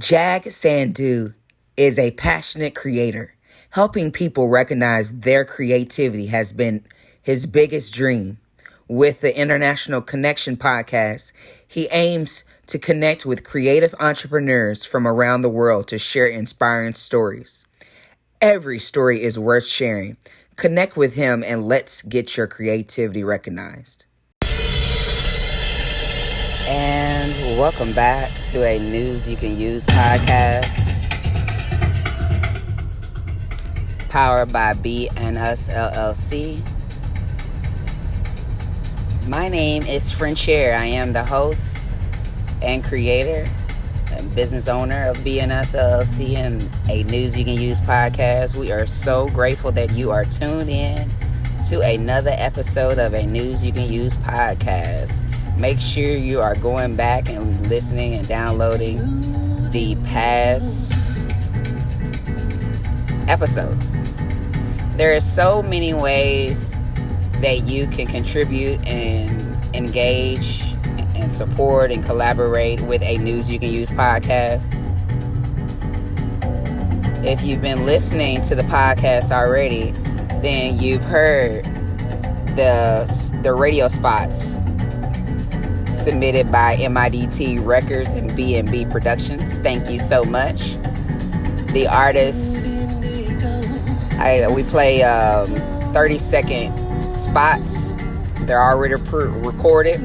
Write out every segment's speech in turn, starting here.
Sandhu is a passionate creator. Helping people recognize their creativity has been his biggest dream. With the International Connection podcast, he aims to connect with creative entrepreneurs from around the world to share inspiring stories. Every story is worth sharing. Connect with him and let's get your creativity recognized. And welcome back to a News You Can Use podcast. Powered by B&Us LLC. My name is Frenchier. I am the host and creator and business owner of B&Us LLC and a News You Can Use podcast. We are so grateful that you are tuned in to another episode of a News You Can Use podcast. Make sure you are going back and listening and downloading the past episodes. There are so many ways that you can contribute and engage and support and collaborate with a News You Can Use podcast. If you've been listening to the podcast already, then you've heard the radio spots submitted by MIDT Records and B&B Productions. Thank you so much. The artists, we play 30-second spots. They're already recorded.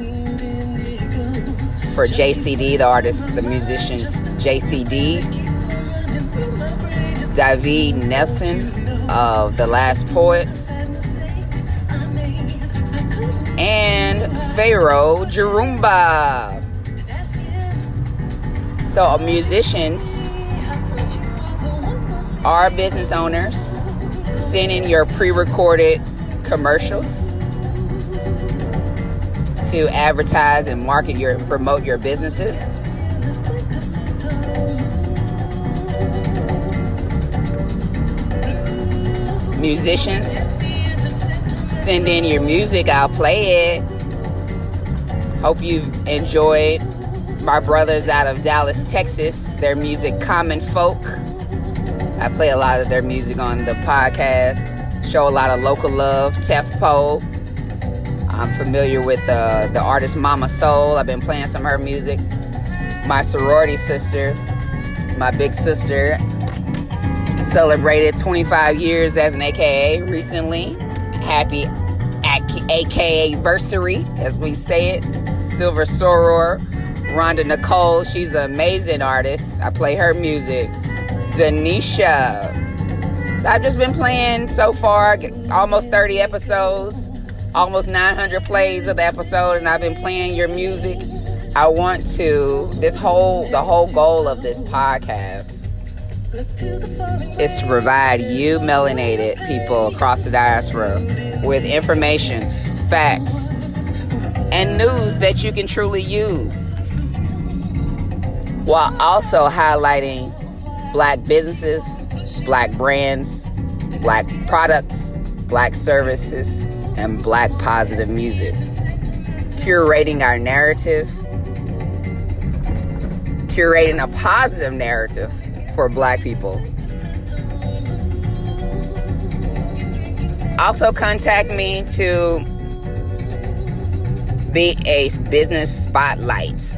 For JCD, the artist, the musicians JCD, David Nelson of The Last Poets, and Pharaoh Jarumba. So musicians are business owners. Send in your pre-recorded commercials to advertise and promote your businesses. Musicians, send in your music. I'll play it. Hope you've enjoyed my brothers out of Dallas, Texas, their music Common Folk. I play a lot of their music on the podcast, show a lot of local love. Tefpo. I'm familiar with the artist Mama Soul. I've been playing some of her music. My sorority sister, my big sister, celebrated 25 years as an AKA recently. Happy AKA-versary, as we say it. Silver Soror, Rhonda Nicole. She's an amazing artist. I play her music. Denisha. So I've just been playing so far almost 30 episodes, almost 900 plays of the episode, and I've been playing your music. I want to, the whole goal of this podcast is to provide you melanated people across the diaspora with information, facts, and news that you can truly use, while also highlighting Black businesses, Black brands, Black products, Black services, and Black positive music. Curating our narrative, curating a positive narrative for Black people. Also contact me to be a business spotlight.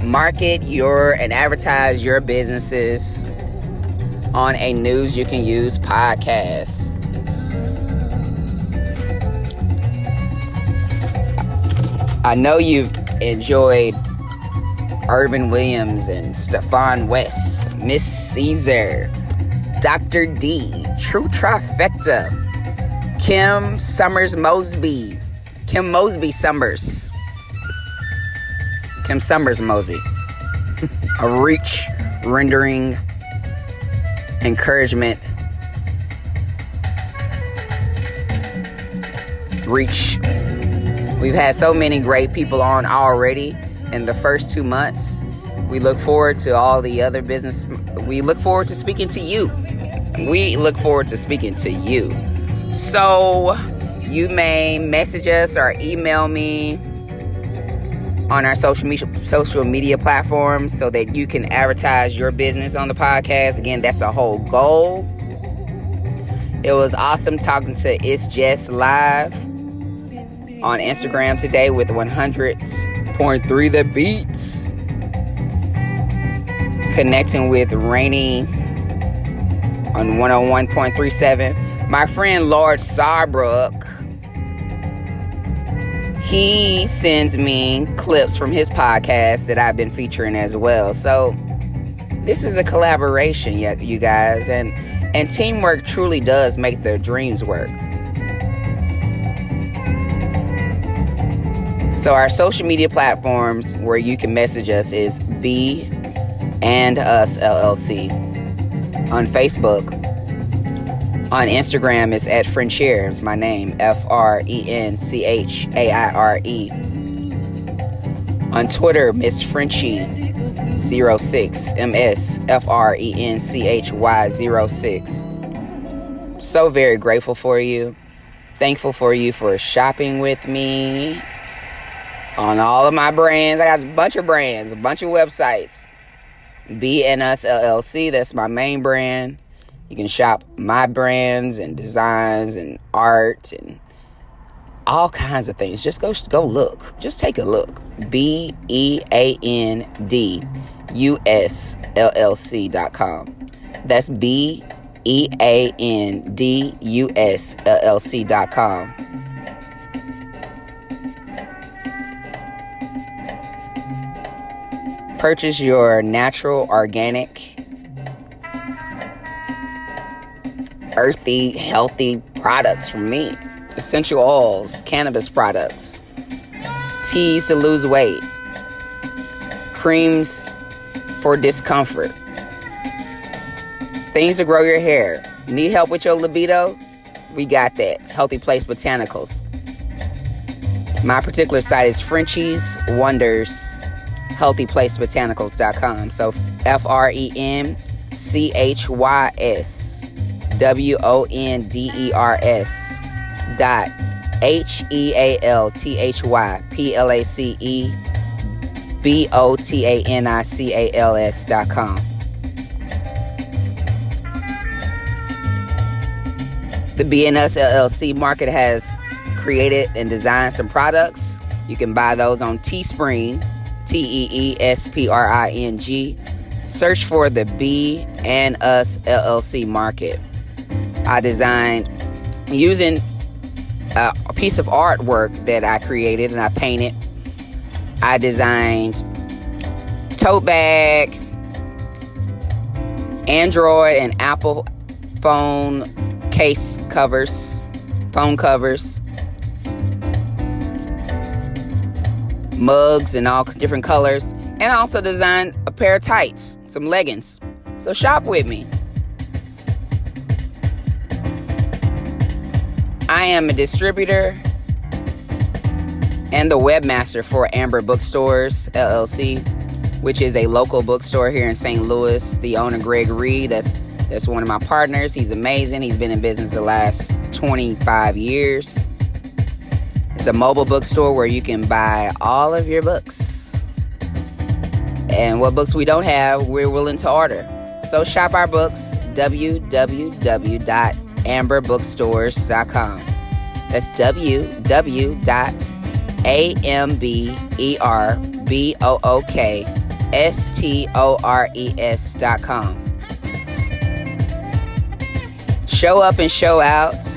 Market and advertise your businesses on a News You Can Use podcast. I know you've enjoyed Irvin Williams and Stefan West, Miss Caesar, Dr. D, True Trifecta, Kim Summers Mosby. A reach, rendering, encouragement, reach. We've had so many great people on already in the first 2 months. We look forward to all the other business. We look forward to speaking to you. So you may message us or email me on our social media platforms so that you can advertise your business on the podcast. Again, that's the whole goal. It was awesome talking to It's Just Live on Instagram today with 100.3 The Beats. Connecting with Rainy on 101.37. My friend Lord Sarbrook, he sends me clips from his podcast that I've been featuring as well. So this is a collaboration, you guys, and teamwork truly does make their dreams work. So our social media platforms where you can message us is B and Us LLC. On Facebook. On Instagram, it's at Frenchier. It's my name, FRENCHAIRE. On Twitter, Miss Frenchie 06, MSFRENCHY06. So very grateful for you. Thankful for you for shopping with me on all of my brands. I got a bunch of brands, a bunch of websites. B and Us LLC, that's my main brand. You can shop my brands and designs and art and all kinds of things. Just go look. Just take a look. BEANDUSLLC.com. That's BEANDUSLLC.com. Purchase your natural, organic, earthy, healthy products from me. Essential oils, cannabis products, teas to lose weight, creams for discomfort, things to grow your hair. Need help with your libido? We got that. Healthy Place Botanicals. My particular site is Frenchie's Wonders, healthyplacebotanicals.com. So FRENCYSWONDERS HEALTHYPLACEBOTANICALS.com. The BNS LLC market has created and designed some products. You can buy those on Teespring, TEESPRING. Search for the B and Us LLC market. I designed using a piece of artwork that I created and I painted. I designed tote bag, Android and Apple phone case covers, phone covers, mugs in all different colors, and I also designed a pair of tights, some leggings. So shop with me. I am a distributor and the webmaster for Amber Bookstores LLC, which is a local bookstore here in St. Louis. The owner, Greg Reed, that's one of my partners. He's amazing. He's been in business the last 25 years. It's a mobile bookstore where you can buy all of your books. And what books we don't have, we're willing to order. So shop our books, www.amberbookstores.com. That's www.amberbookstores.com. Show up and show out.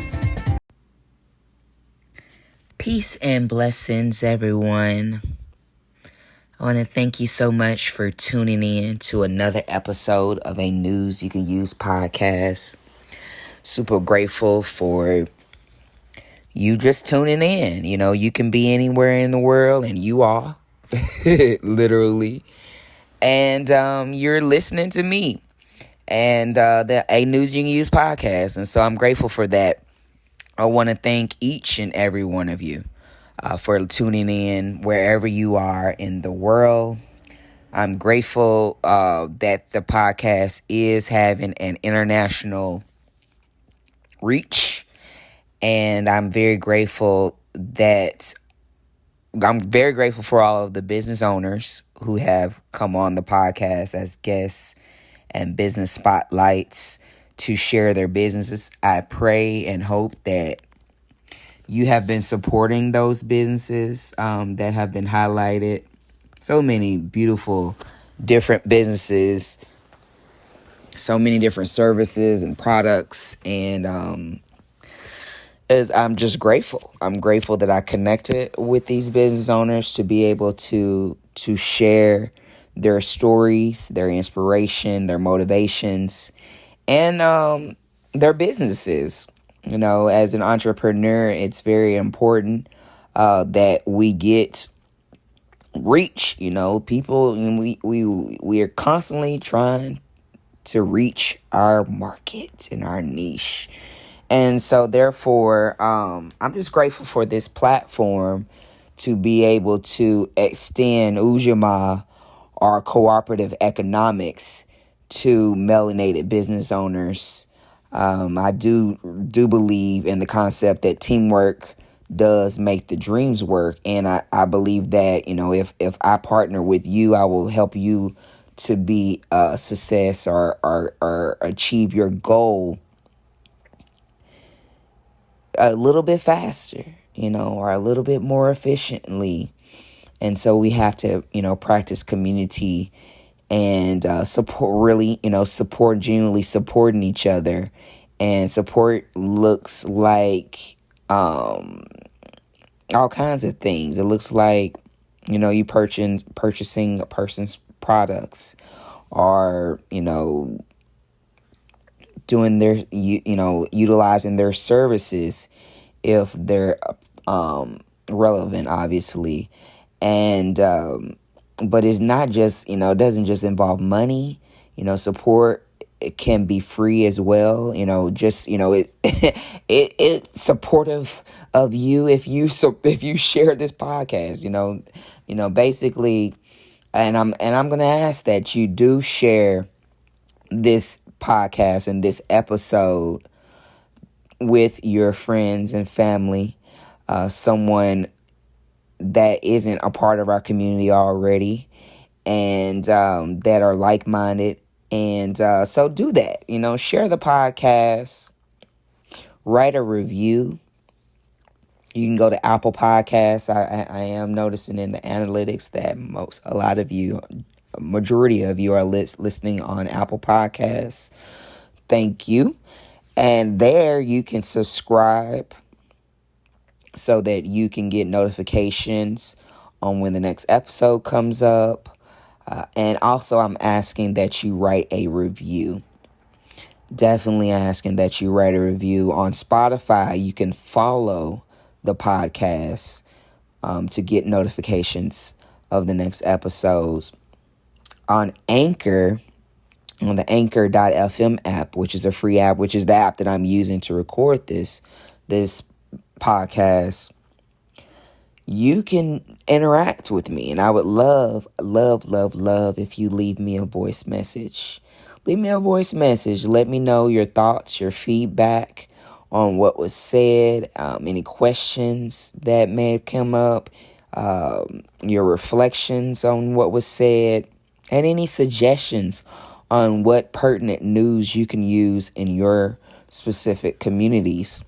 Peace and blessings, everyone. I want to thank you so much for tuning in to another episode of a News You Can Use podcast. Super grateful for you just tuning in. You know, you can be anywhere in the world, and you are, literally. And you're listening to me and the A News You Can Use podcast. And so I'm grateful for that. I want to thank each and every one of you for tuning in wherever you are in the world. I'm grateful that the podcast is having an international reach. And I'm very grateful that I'm very grateful for all of the business owners who have come on the podcast as guests and business spotlights to share their businesses. I pray and hope that you have been supporting those businesses that have been highlighted. So many beautiful different businesses, so many different services and products, and I'm just grateful. I'm grateful that I connected with these business owners to be able to share their stories, their inspiration, their motivations, and their businesses. You know, as an entrepreneur, it's very important that we get reach. You know, people, and we are constantly trying to reach our market and our niche. And so therefore, I'm just grateful for this platform to be able to extend Ujamaa, or cooperative economics, to melanated business owners. I do believe in the concept that teamwork does make the dreams work. And I believe that, you know, if I partner with you, I will help you to be a success or achieve your goal a little bit faster, you know, or a little bit more efficiently. And so we have to, you know, practice community and support, genuinely supporting each other. And support looks like all kinds of things. It looks like, you know, you purchasing a person's products, or, you know, doing their, utilizing their services if they're relevant, obviously. And but it's not just, you know, it doesn't just involve money. You know, support, it can be free as well. You know, just, you know, it's supportive of you if you share this podcast. You know, basically, and I'm gonna ask that you do share this podcast and this episode with your friends and family, someone that isn't a part of our community already, and that are like-minded. And so do that. You know, share the podcast, write a review. You can go to Apple Podcasts. I am noticing in the analytics that majority of you are listening on Apple Podcasts. Thank you. And there you can subscribe so that you can get notifications on when the next episode comes up. And also, I'm asking that you write a review. Definitely asking that you write a review. On Spotify, you can follow the podcast to get notifications of the next episodes. On Anchor, on the Anchor.fm app, which is a free app, which is the app that I'm using to record this podcast, you can interact with me. And I would love if you leave me a voice message. Leave me a voice message. Let me know your thoughts, your feedback on what was said, any questions that may have come up, your reflections on what was said, and any suggestions on what pertinent news you can use in your specific communities.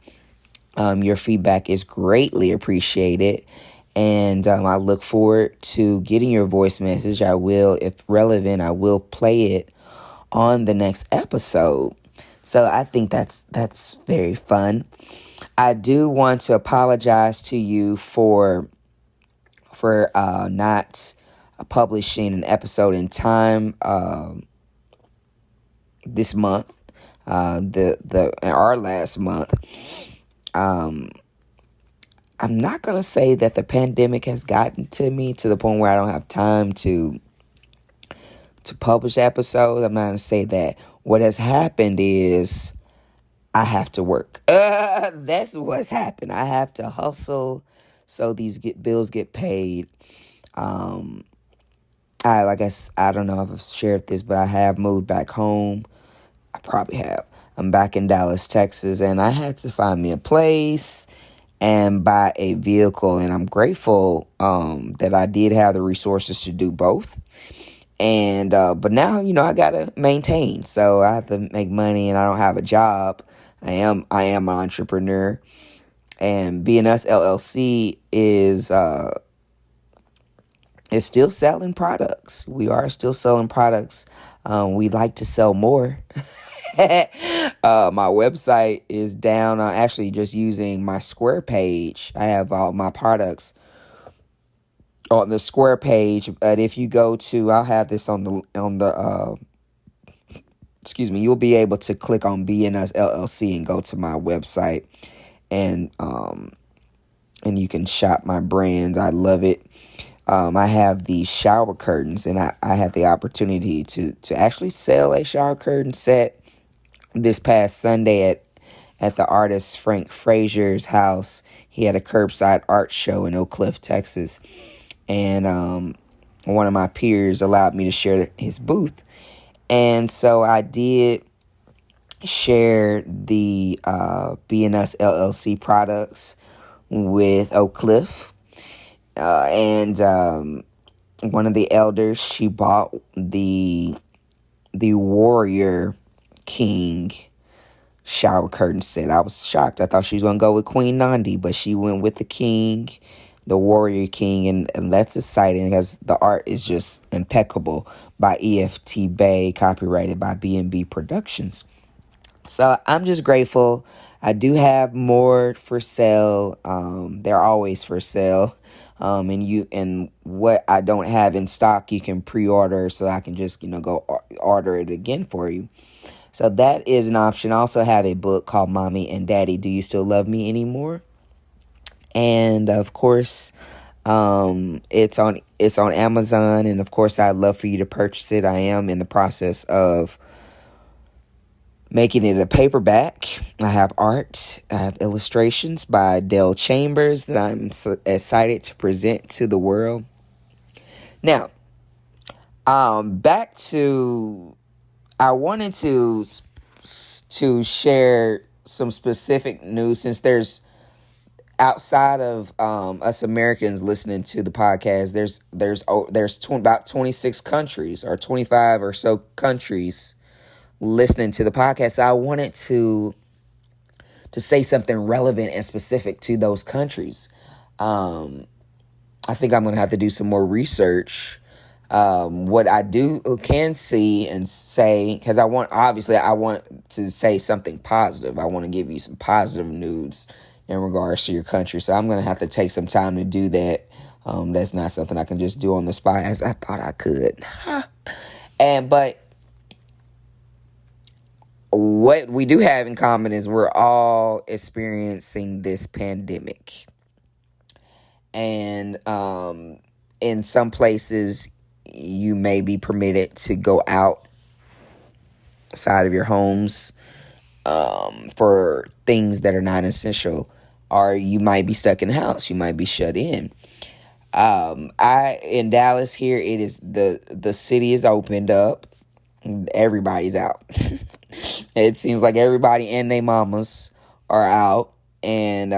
Your feedback is greatly appreciated, and I look forward to getting your voice message. I will, if relevant, I will play it on the next episode. So I think that's very fun. I do want to apologize to you for not publishing an episode in time this month, our last month. I'm not going to say that the pandemic has gotten to me to the point where I don't have time to publish episodes. I'm not going to say that. What has happened is I have to work. That's what's happened. I have to hustle so these bills get paid. I don't know if I've shared this, but I have moved back home. I probably have. I'm back in Dallas, Texas, and I had to find me a place. and buy a vehicle. And I'm grateful that I did have the resources to do both. And but now, I gotta maintain. So I have to make money, and I don't have a job. I am an entrepreneur, and BNS LLC is still selling products. We are still selling products. We'd like to sell more. My website is down. I'm actually just using my Square page. I have all my products on the Square page. But if you go to, I'll have this on the excuse me. You'll be able to click on BNS LLC and go to my website, and you can shop my brands. I love it. I have these shower curtains, and I had the opportunity to actually sell a shower curtain set this past Sunday at the artist Frank Frazier's house. He had a curbside art show in Oak Cliff, Texas, and one of my peers allowed me to share his booth, and so I did share the BNS LLC products with Oak Cliff. And one of the elders, she bought the Warrior King shower curtain set. I was shocked. I thought she was going to go with Queen Nandi, but she went with the King, the Warrior King, and that's exciting because the art is just impeccable by EFT Bay, copyrighted by B&B Productions. So I'm just grateful. I do have more for sale. They're always for sale. And what I don't have in stock, you can pre-order, so I can just, go order it again for you. So that is an option. I also have a book called Mommy and Daddy, Do You Still Love Me Anymore? And of course, it's on Amazon, and of course I'd love for you to purchase it. I am in the process of making it a paperback. I have art. I have illustrations by Dell Chambers that I'm so excited to present to the world. Now, back to, I wanted to share some specific news, since there's, outside of us Americans listening to the podcast, there's about 26 countries or 25 or so countries listening to the podcast. So I wanted to say something relevant and specific to those countries. I think I'm going to have to do some more research. What I can see and say, because I want to say something positive. I want to give you some positive news in regards to your country. So I'm going to have to take some time to do that. That's not something I can just do on the spot, as I thought I could. But what we do have in common is we're all experiencing this pandemic. And in some places, you may be permitted to go outside of your homes for things that are not essential, or you might be stuck in the house. You might be shut in. In Dallas here, it is the city is opened up. Everybody's out. It seems like everybody and their mamas are out, and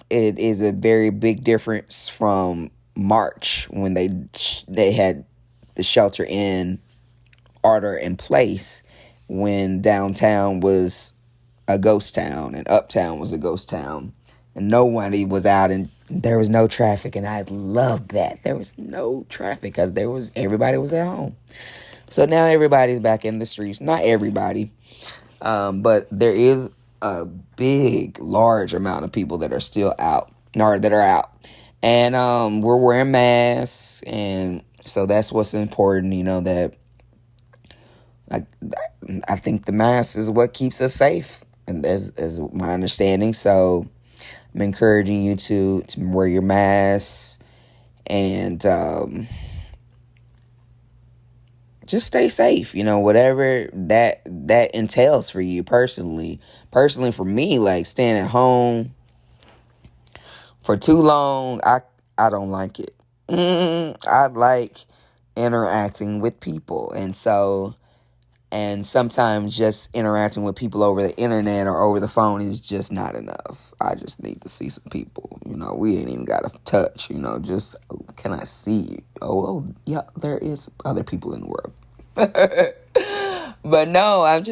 it is a very big difference from March, when they had the shelter in order in place, when downtown was a ghost town and uptown was a ghost town, and nobody was out, and there was no traffic. And I loved that there was no traffic, because everybody was at home. So now everybody's back in the streets. Not everybody, but there is a large amount of people that are still out, or that are out. And we're wearing masks, and so that's what's important, that I think the mask is what keeps us safe, and that's my understanding. So I'm encouraging you to wear your masks, and just stay safe, whatever that entails for you personally. Personally, for me, like staying at home for too long, I don't like it. I like interacting with people. And so And sometimes just interacting with people over the internet or over the phone is just not enough. I just need to see some people. We ain't even got to touch, just, can I see you? Oh, yeah, there is other people in the world. But no, I'm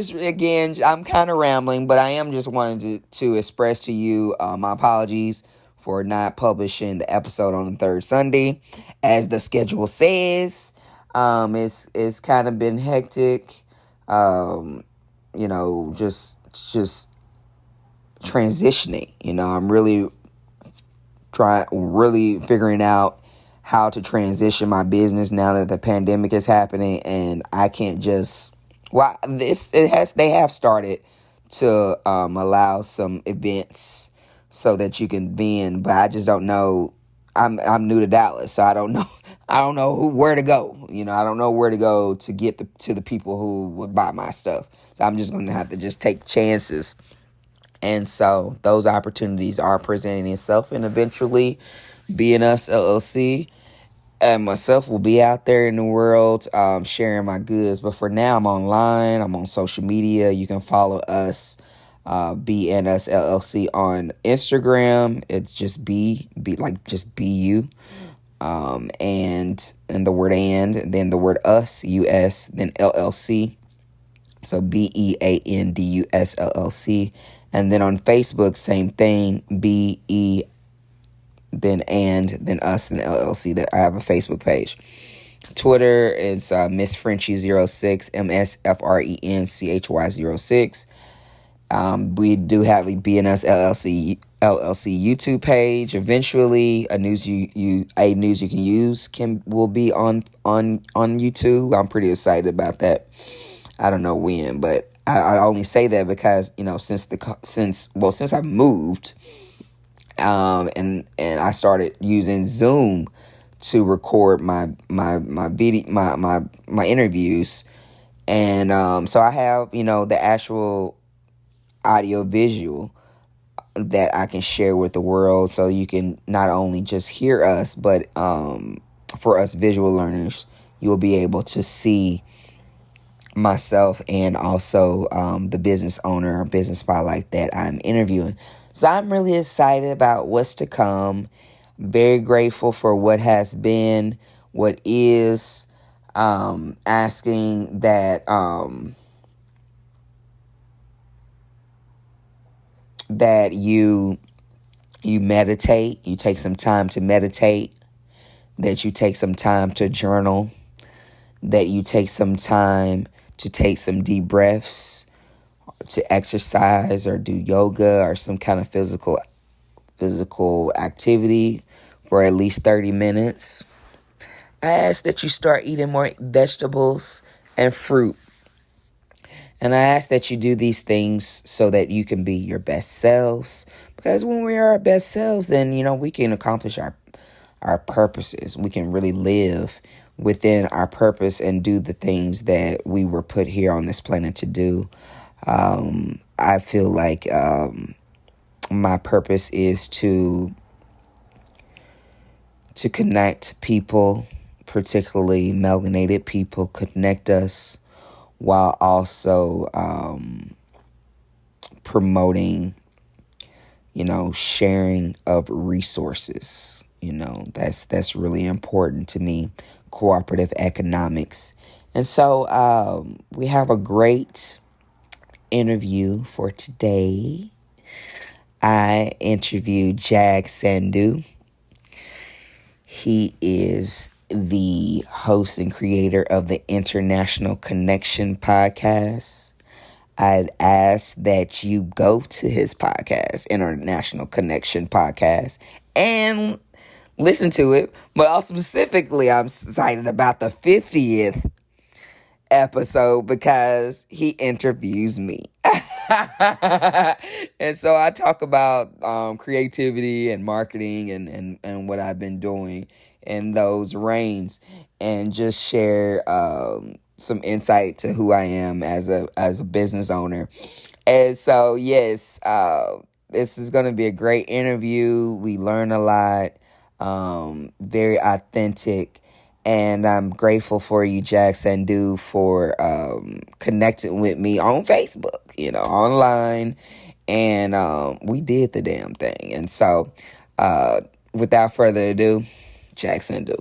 kind of rambling, but I am just wanting to express to you my apologies for not publishing the episode on the third Sunday. As the schedule says, it's kind of been hectic. Just transitioning. I'm really figuring out how to transition my business now that the pandemic is happening, and I can't just. Well, they have started to allow some events so that you can be in, but I just don't know. I'm new to Dallas, so I don't know. I don't know where to go. I don't know where to go to get to the people who would buy my stuff. So I'm just going to have to just take chances. And so those opportunities are presenting itself, and eventually BNS LLC and myself will be out there in the world sharing my goods. But for now, I'm online. I'm on social media. You can follow us, BNS LLC, on Instagram. It's just just BU. And the word and then the word us, US, then LLC. So BEANDUS LLC. And then on Facebook, same thing, BE, then us, then LLC. That I have a Facebook page. Twitter is Miss Frenchie06, MSFRENCHY06. We do have a BNS LLC YouTube page. Eventually, a news you can use will be on YouTube. I'm pretty excited about that. I don't know when, but I only say that because since I've moved, and I started using Zoom to record my video, my interviews, and so I have the actual audio visual that I can share with the world, so you can not only just hear us, but for us visual learners, you will be able to see myself and also the business owner or business spotlight that I'm interviewing. So I'm really excited about what's to come. Very grateful for what has been, what is, asking that that you meditate, you take some time to meditate, that you take some time to journal, that you take some time to take some deep breaths, to exercise or do yoga or some kind of physical activity for at least 30 minutes. I ask that you start eating more vegetables and fruit. And I ask that you do these things so that you can be your best selves. Because when we are our best selves, then, we can accomplish our purposes. We can really live within our purpose and do the things that we were put here on this planet to do. I feel like my purpose is to connect people, particularly melanated people, connect us while also promoting, sharing of resources. That's really important to me, cooperative economics. And so we have a great interview for today. I interviewed Sandhu. He is the host and creator of the International Connection podcast. I'd ask that you go to his podcast, International Connection podcast, and listen to it. But also specifically, I'm excited about the 50th episode because he interviews me. And so I talk about creativity and marketing and what I've been doing in those reigns, and just share some insight to who I am as a business owner. And so yes, this is going to be a great interview. We learn a lot, very authentic. And I'm grateful for you, Jack Sandhu, for connecting with me on Facebook, online. And we did the damn thing. And so, uh, without further ado, Jack Sandhu.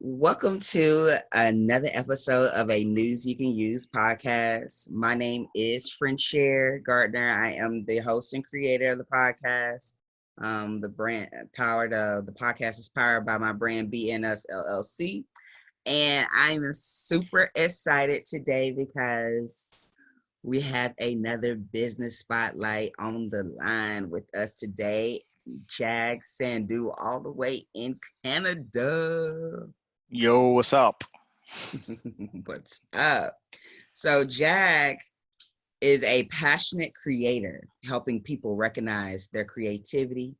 Welcome to another episode of a News You Can Use podcast. My name is Frencher Gardner. I am the host and creator of the podcast. The podcast is powered by my brand BNS LLC. And I'm super excited today because we have another business spotlight on the line with us today. Jag Sandhu, all the way in Canada. Yo, what's up? What's up? So Jag is a passionate creator. Helping people recognize their creativity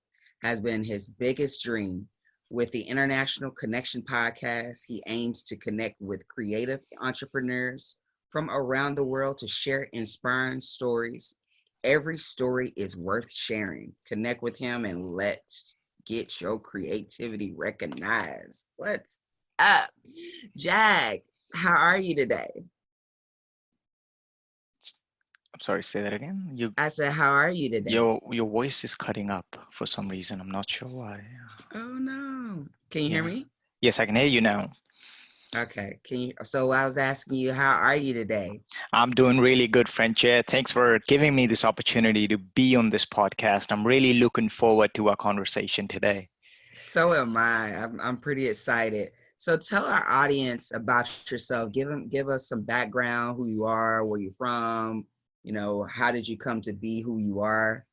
has been his biggest dream. With the International Connection podcast, he aims to connect with creative entrepreneurs from around the world to share inspiring stories. Every story is worth sharing. Connect with him and let's get your creativity recognized. What's up? Jag, how are you today? I'm sorry, say that again. I said, how are you today? Your voice is cutting up for some reason. I'm not sure why. Oh no. Can you hear me? Yes, I can hear you now. Okay. So I was asking you, how are you today? I'm doing really good, Frencher. Thanks for giving me this opportunity to be on this podcast. I'm really looking forward to our conversation today. So am I. I'm pretty excited. So tell our audience about yourself. Give us some background, who you are, where you're from, how did you come to be who you are?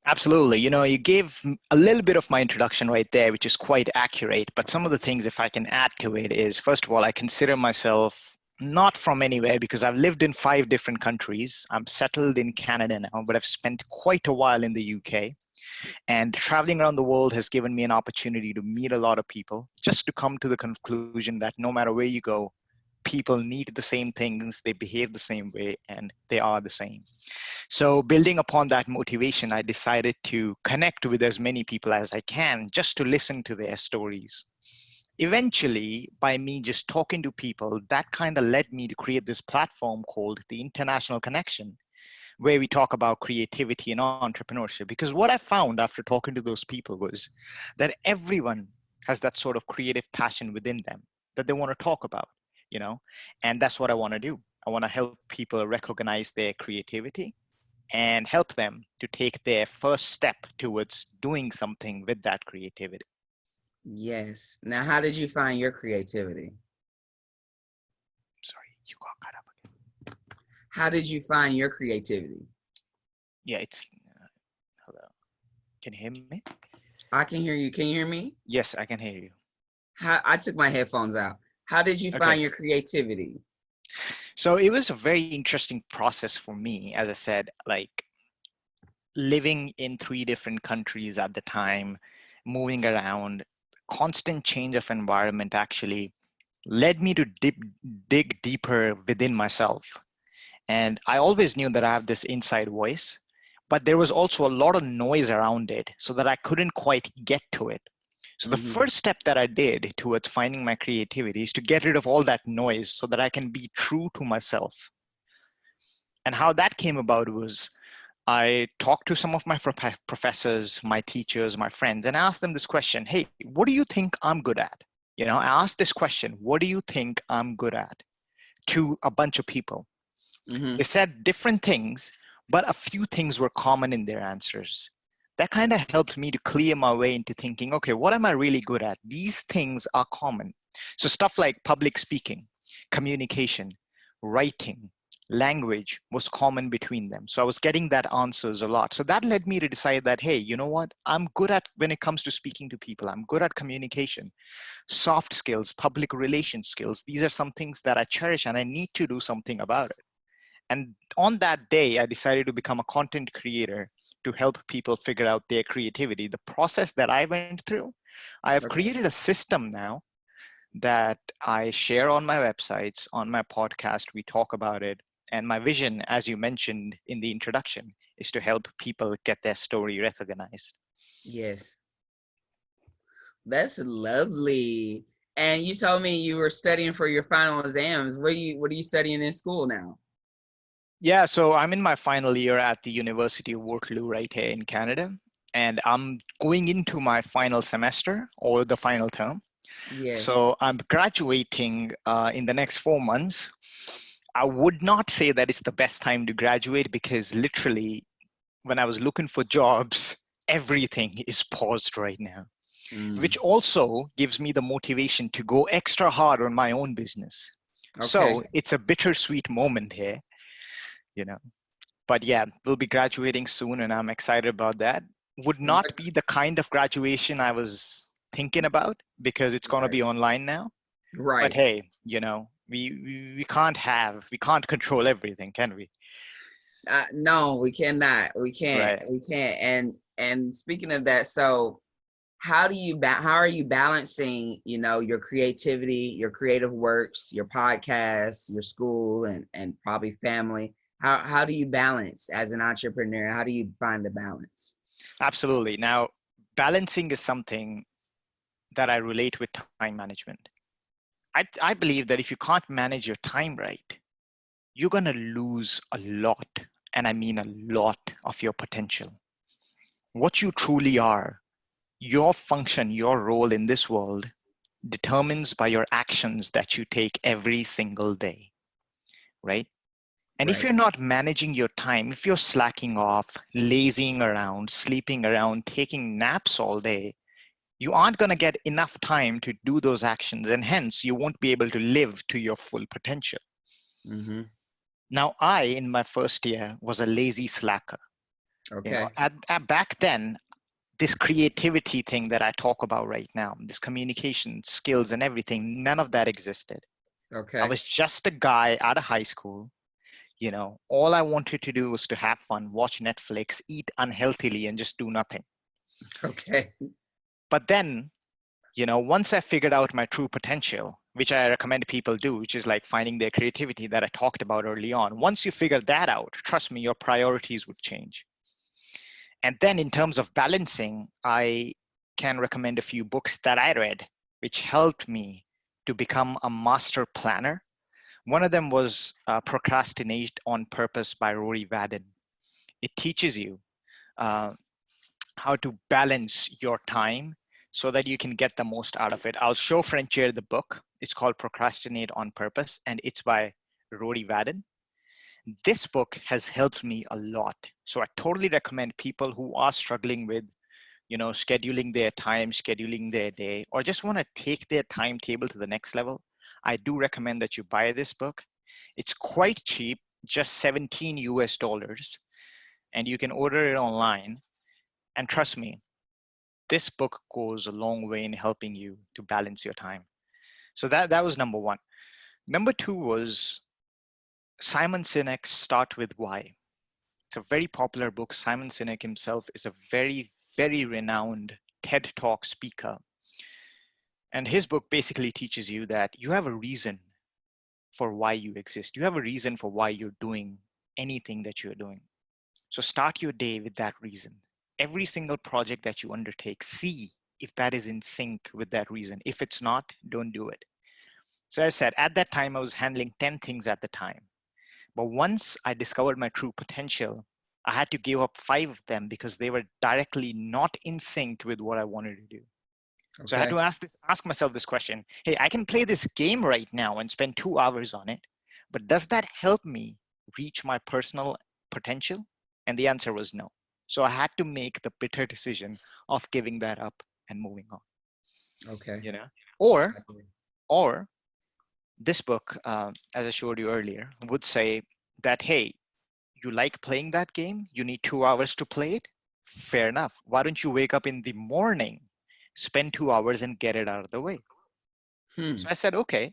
Absolutely. You gave a little bit of my introduction right there, which is quite accurate. But some of the things, if I can add to it, is first of all, I consider myself not from anywhere because I've lived in 5 different countries. I'm settled in Canada now, but I've spent quite a while in the UK. And traveling around the world has given me an opportunity to meet a lot of people, just to come to the conclusion that no matter where you go, people need the same things, they behave the same way, and they are the same. So building upon that motivation, I decided to connect with as many people as I can just to listen to their stories. Eventually, by me just talking to people, that kind of led me to create this platform called the International Connection, where we talk about creativity and entrepreneurship. Because what I found after talking to those people was that everyone has that sort of creative passion within them that they want to talk about, and that's what I want to do. I want to help people recognize their creativity and help them to take their first step towards doing something with that creativity. Yes. Now, how did you find your creativity? Sorry, you got cut up again. How did you find your creativity? Yeah, it's hello. Can you hear me? I can hear you. Can you hear me? Yes, I can hear you. I took my headphones out. How did you find your creativity? So it was a very interesting process for me, as I said, like living in 3 different countries at the time, moving around, constant change of environment actually led me to dig deeper within myself. And I always knew that I have this inside voice, but there was also a lot of noise around it so that I couldn't quite get to it. So the first step that I did towards finding my creativity is to get rid of all that noise so that I can be true to myself. And how that came about was I talked to some of my professors, my teachers, my friends, and I asked them this question: hey, what do you think I'm good at? I asked this question: what do you think I'm good at? To a bunch of people. They said different things, but a few things were common in their answers. That kind of helped me to clear my way into thinking, okay, what am I really good at? These things are common. So stuff like public speaking, communication, writing, language was common between them. So I was getting that answers a lot. So that led me to decide that, hey, you know what? I'm good at when it comes to speaking to people. I'm good at communication, soft skills, public relation skills. These are some things that I cherish and I need to do something about it. And on that day, I decided to become a content creator to help people figure out their creativity. The process that I went through, I have created a system now that I share on my websites, on my podcast. We talk about it. And my vision, as you mentioned in the introduction, is to help people get their story recognized. Yes. That's lovely. And you told me you were studying for your final exams. What are you studying in school now? Yeah, so I'm in my final year at the University of Waterloo right here in Canada, and I'm going into my final semester or the final term. Yes. So I'm graduating in the next 4 months. I would not say that it's the best time to graduate because literally, when I was looking for jobs, everything is paused right now, Mm, which also gives me the motivation to go extra hard on my own business. okay. So it's a bittersweet moment here, you know. But yeah, we'll be graduating soon and I'm excited about that. Would not What? be the kind of graduation I was thinking about because it's going to Right. be online now. But Right. hey, we can't control everything, can we? No, we cannot. We can't. Right. We can't. And speaking of that, so how are you balancing, your creativity, your creative works, your podcasts, your school, and probably family? How do you balance as an entrepreneur? How do you find the balance? Absolutely. Now, balancing is something that I relate with time management. I believe that if you can't manage your time right, you're going to lose a lot, and I mean a lot of your potential. What you truly are, your function, your role in this world determines by your actions that you take every single day, right? And if Right. you're not managing your time, if you're slacking off, lazing around, sleeping around, taking naps all day, you aren't going to get enough time to do those actions. And hence, you won't be able to live to your full potential. Mm-hmm. Now, I, in my first year, was a lazy slacker. Okay. Back then, this creativity thing that I talk about right now, this communication skills and everything, none of that existed. I Okay. was just a guy out of high school. All I wanted to do was to have fun, watch Netflix, eat unhealthily, and just do nothing. Okay. But then, once I figured out my true potential, which I recommend people do, which is like finding their creativity that I talked about early on, once you figure that out, trust me, your priorities would change. And then in terms of balancing, I can recommend a few books that I read, which helped me to become a master planner. One of them was Procrastinate on Purpose by Rory Vaden. It teaches you uh, how to balance your time so that you can get the most out of it. I'll show Frontier the book. It's called Procrastinate on Purpose, and it's by Rory Vaden. This book has helped me a lot. So I totally recommend people who are struggling with, scheduling their time, scheduling their day, or just want to take their timetable to the next level. I do recommend that you buy this book. It's quite cheap, just 17 US dollars, and you can order it online. And trust me, this book goes a long way in helping you to balance your time. So that was number one. Number two was Simon Sinek's Start With Why. It's a very popular book. Simon Sinek himself is a very, very renowned TED Talk speaker. And his book basically teaches you that you have a reason for why you exist. You have a reason for why you're doing anything that you're doing. So start your day with that reason. Every single project that you undertake, see if that is in sync with that reason. If it's not, don't do it. So as I said, at that time, I was handling 10 things at the time. But once I discovered my true potential, I had to give up 5 of them because they were directly not in sync with what I wanted to do. So I had Okay. to ask myself this question. Hey, I can play this game right now and spend 2 hours on it, but does that help me reach my personal potential? And the answer was no. So I had to make the bitter decision of giving that up and moving on. Okay. You know, or or this book, as I showed you earlier, would say that, hey, you like playing that game, you need 2 hours to play it. Fair enough. Why don't you wake up in the morning, spend 2 hours and get it out of the way? Hmm. So I said, okay,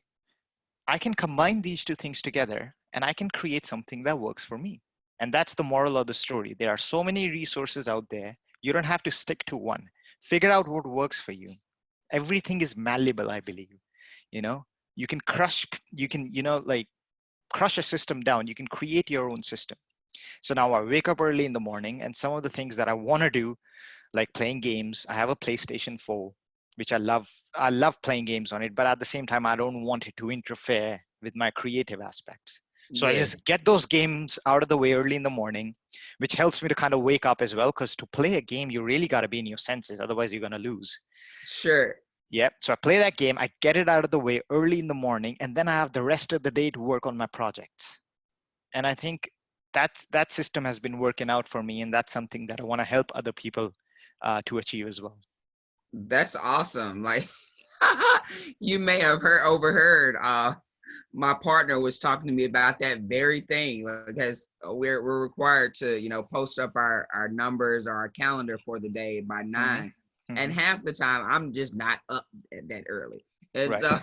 I can combine these two things together and I can create something that works for me. And that's the moral of the story. There are so many resources out there. You don't have to stick to one. Figure out what works for you. Everything is malleable, I believe. You know, you can crush a system down. You can create your own system. So now I wake up early in the morning and some of the things that I want to do, like playing games, I have a PlayStation 4. which I love. I love playing games on it, but at the same time, I don't want it to interfere with my creative aspects. So I Yes. just get those games out of the way early in the morning, which helps me to kind of wake up as well. Because to play a game, you really got to be in your senses, otherwise you're gonna lose. Sure. Yeah. So I play that game, I get it out of the way early in the morning, and then I have the rest of the day to work on my projects. And I think that system has been working out for me, and that's something that I want to help other people to achieve as well. That's awesome. Like you may have overheard my partner was talking to me about that very thing, like, because we're required to, post up our numbers or our calendar for the day by Mm-hmm. 9, and Mm-hmm. half the time I'm just not up that early, and Right. so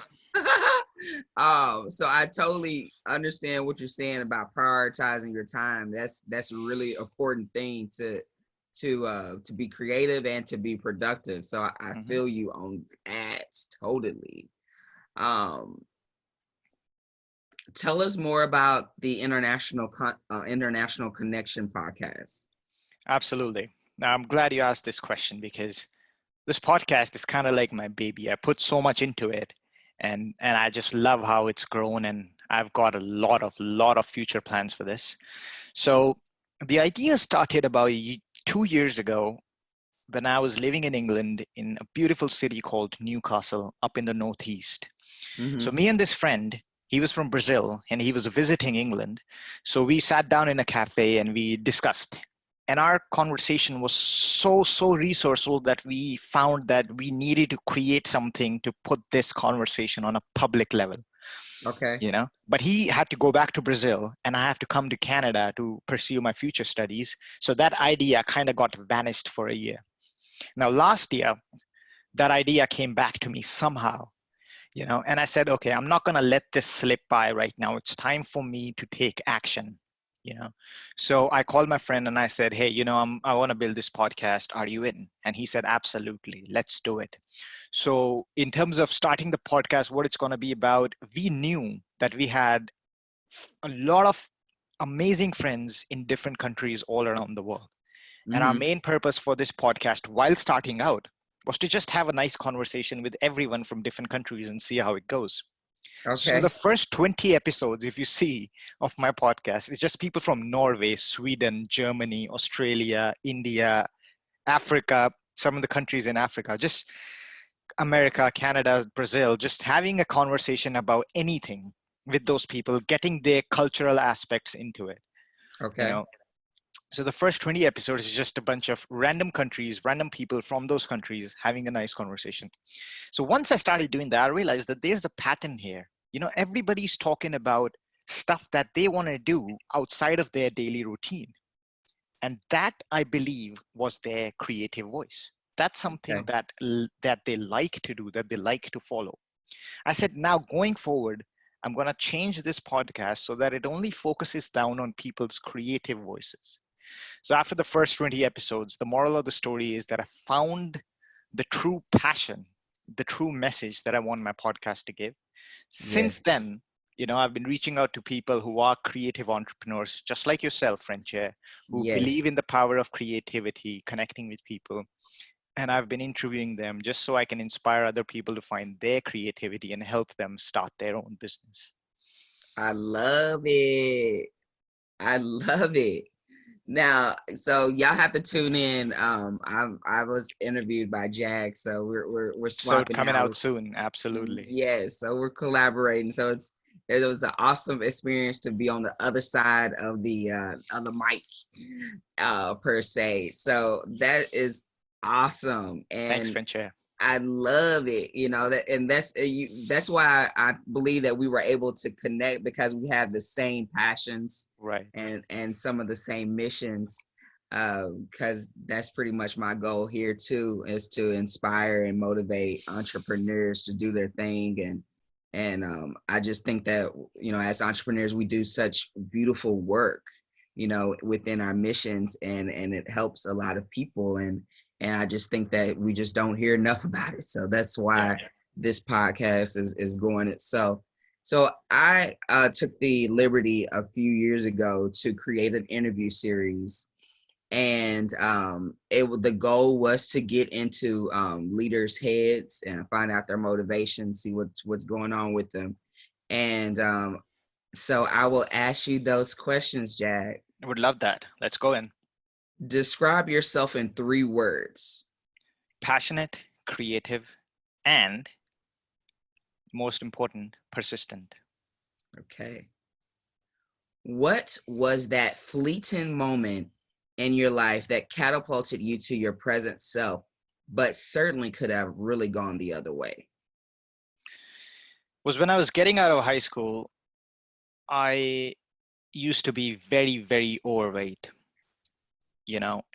so I totally understand what you're saying about prioritizing your time. That's a really important thing to be creative and to be productive. So I Mm-hmm. feel you on that totally. um Tell us more about the International Connection podcast. Absolutely. Now, I'm glad you asked this question because this podcast is kind of like my baby. I put so much into it, and I just love how it's grown, and I've got a lot of future plans for this. So the idea started about 2 years ago when I was living in England in a beautiful city called Newcastle up in the northeast. So Mm-hmm. me and this friend, he was from Brazil and he was visiting England. So we sat down in a cafe and we discussed. And our conversation was so resourceful that we found that we needed to create something to put this conversation on a public level, Okay. But he had to go back to Brazil and I have to come to Canada to pursue my future studies. So that idea kind of got vanished for a year. Now, last year, that idea came back to me somehow, and I said, okay, I'm not going to let this slip by right now. It's time for me to take action, you know. So I called my friend and I said, hey, I want to build this podcast. Are you in? And he said, absolutely, let's do it. So in terms of starting the podcast, what it's going to be about, we knew that we had a lot of amazing friends in different countries all around the world. And our Mm-hmm. main purpose for this podcast, while starting out, was to just have a nice conversation with everyone from different countries and see how it goes. So the Okay. first 20 episodes, if you see, of my podcast, is just people from Norway, Sweden, Germany, Australia, India, Africa, some of the countries in Africa, just America, Canada, Brazil, just having a conversation about anything with those people, getting their cultural aspects into it, you Okay. know. So the first 20 episodes is just a bunch of random countries, random people from those countries having a nice conversation. So once I started doing that, I realized that there's a pattern here. Everybody's talking about stuff that they want to do outside of their daily routine. And that, I believe, was their creative voice. That's something Okay. that they like to do, that they like to follow. I said, now going forward, I'm going to change this podcast so that it only focuses down on people's creative voices. So after the first 20 episodes, the moral of the story is that I found the true passion, the true message that I want my podcast to give. Since Yes. then, I've been reaching out to people who are creative entrepreneurs, just like yourself, Frenche, who believe Yes. in the power of creativity, connecting with people. And I've been interviewing them just so I can inspire other people to find their creativity and help them start their own business. I love it. I love it. Now, so y'all have to tune in. I was interviewed by Jag, so we're So swapping coming now. out soon, absolutely. Yes, so we're collaborating. So it was an awesome experience to be on the other side of the mic, per se. So that is awesome, Thanks, and Frenche. I love it. That's why I believe that we were able to connect, because we have the same passions Right. and some of the same missions. Because that's pretty much my goal here too, is to inspire and motivate entrepreneurs to do their thing. And I just think that, as entrepreneurs, we do such beautiful work, within our missions, and it helps a lot of people. And I just think that we just don't hear enough about it. So that's Yeah. why this podcast is going it. So I took the liberty a few years ago to create an interview series, and the goal was to get into leaders' heads and find out their motivation, see what's going on with them. And so I will ask you those questions, Jack. I would love that. Let's go in. Describe yourself in 3 words. Passionate, creative, and most important, persistent. Okay. What was that fleeting moment in your life that catapulted you to your present self, but certainly could have really gone the other way? Was when I was getting out of high school, I used to be very, very overweight,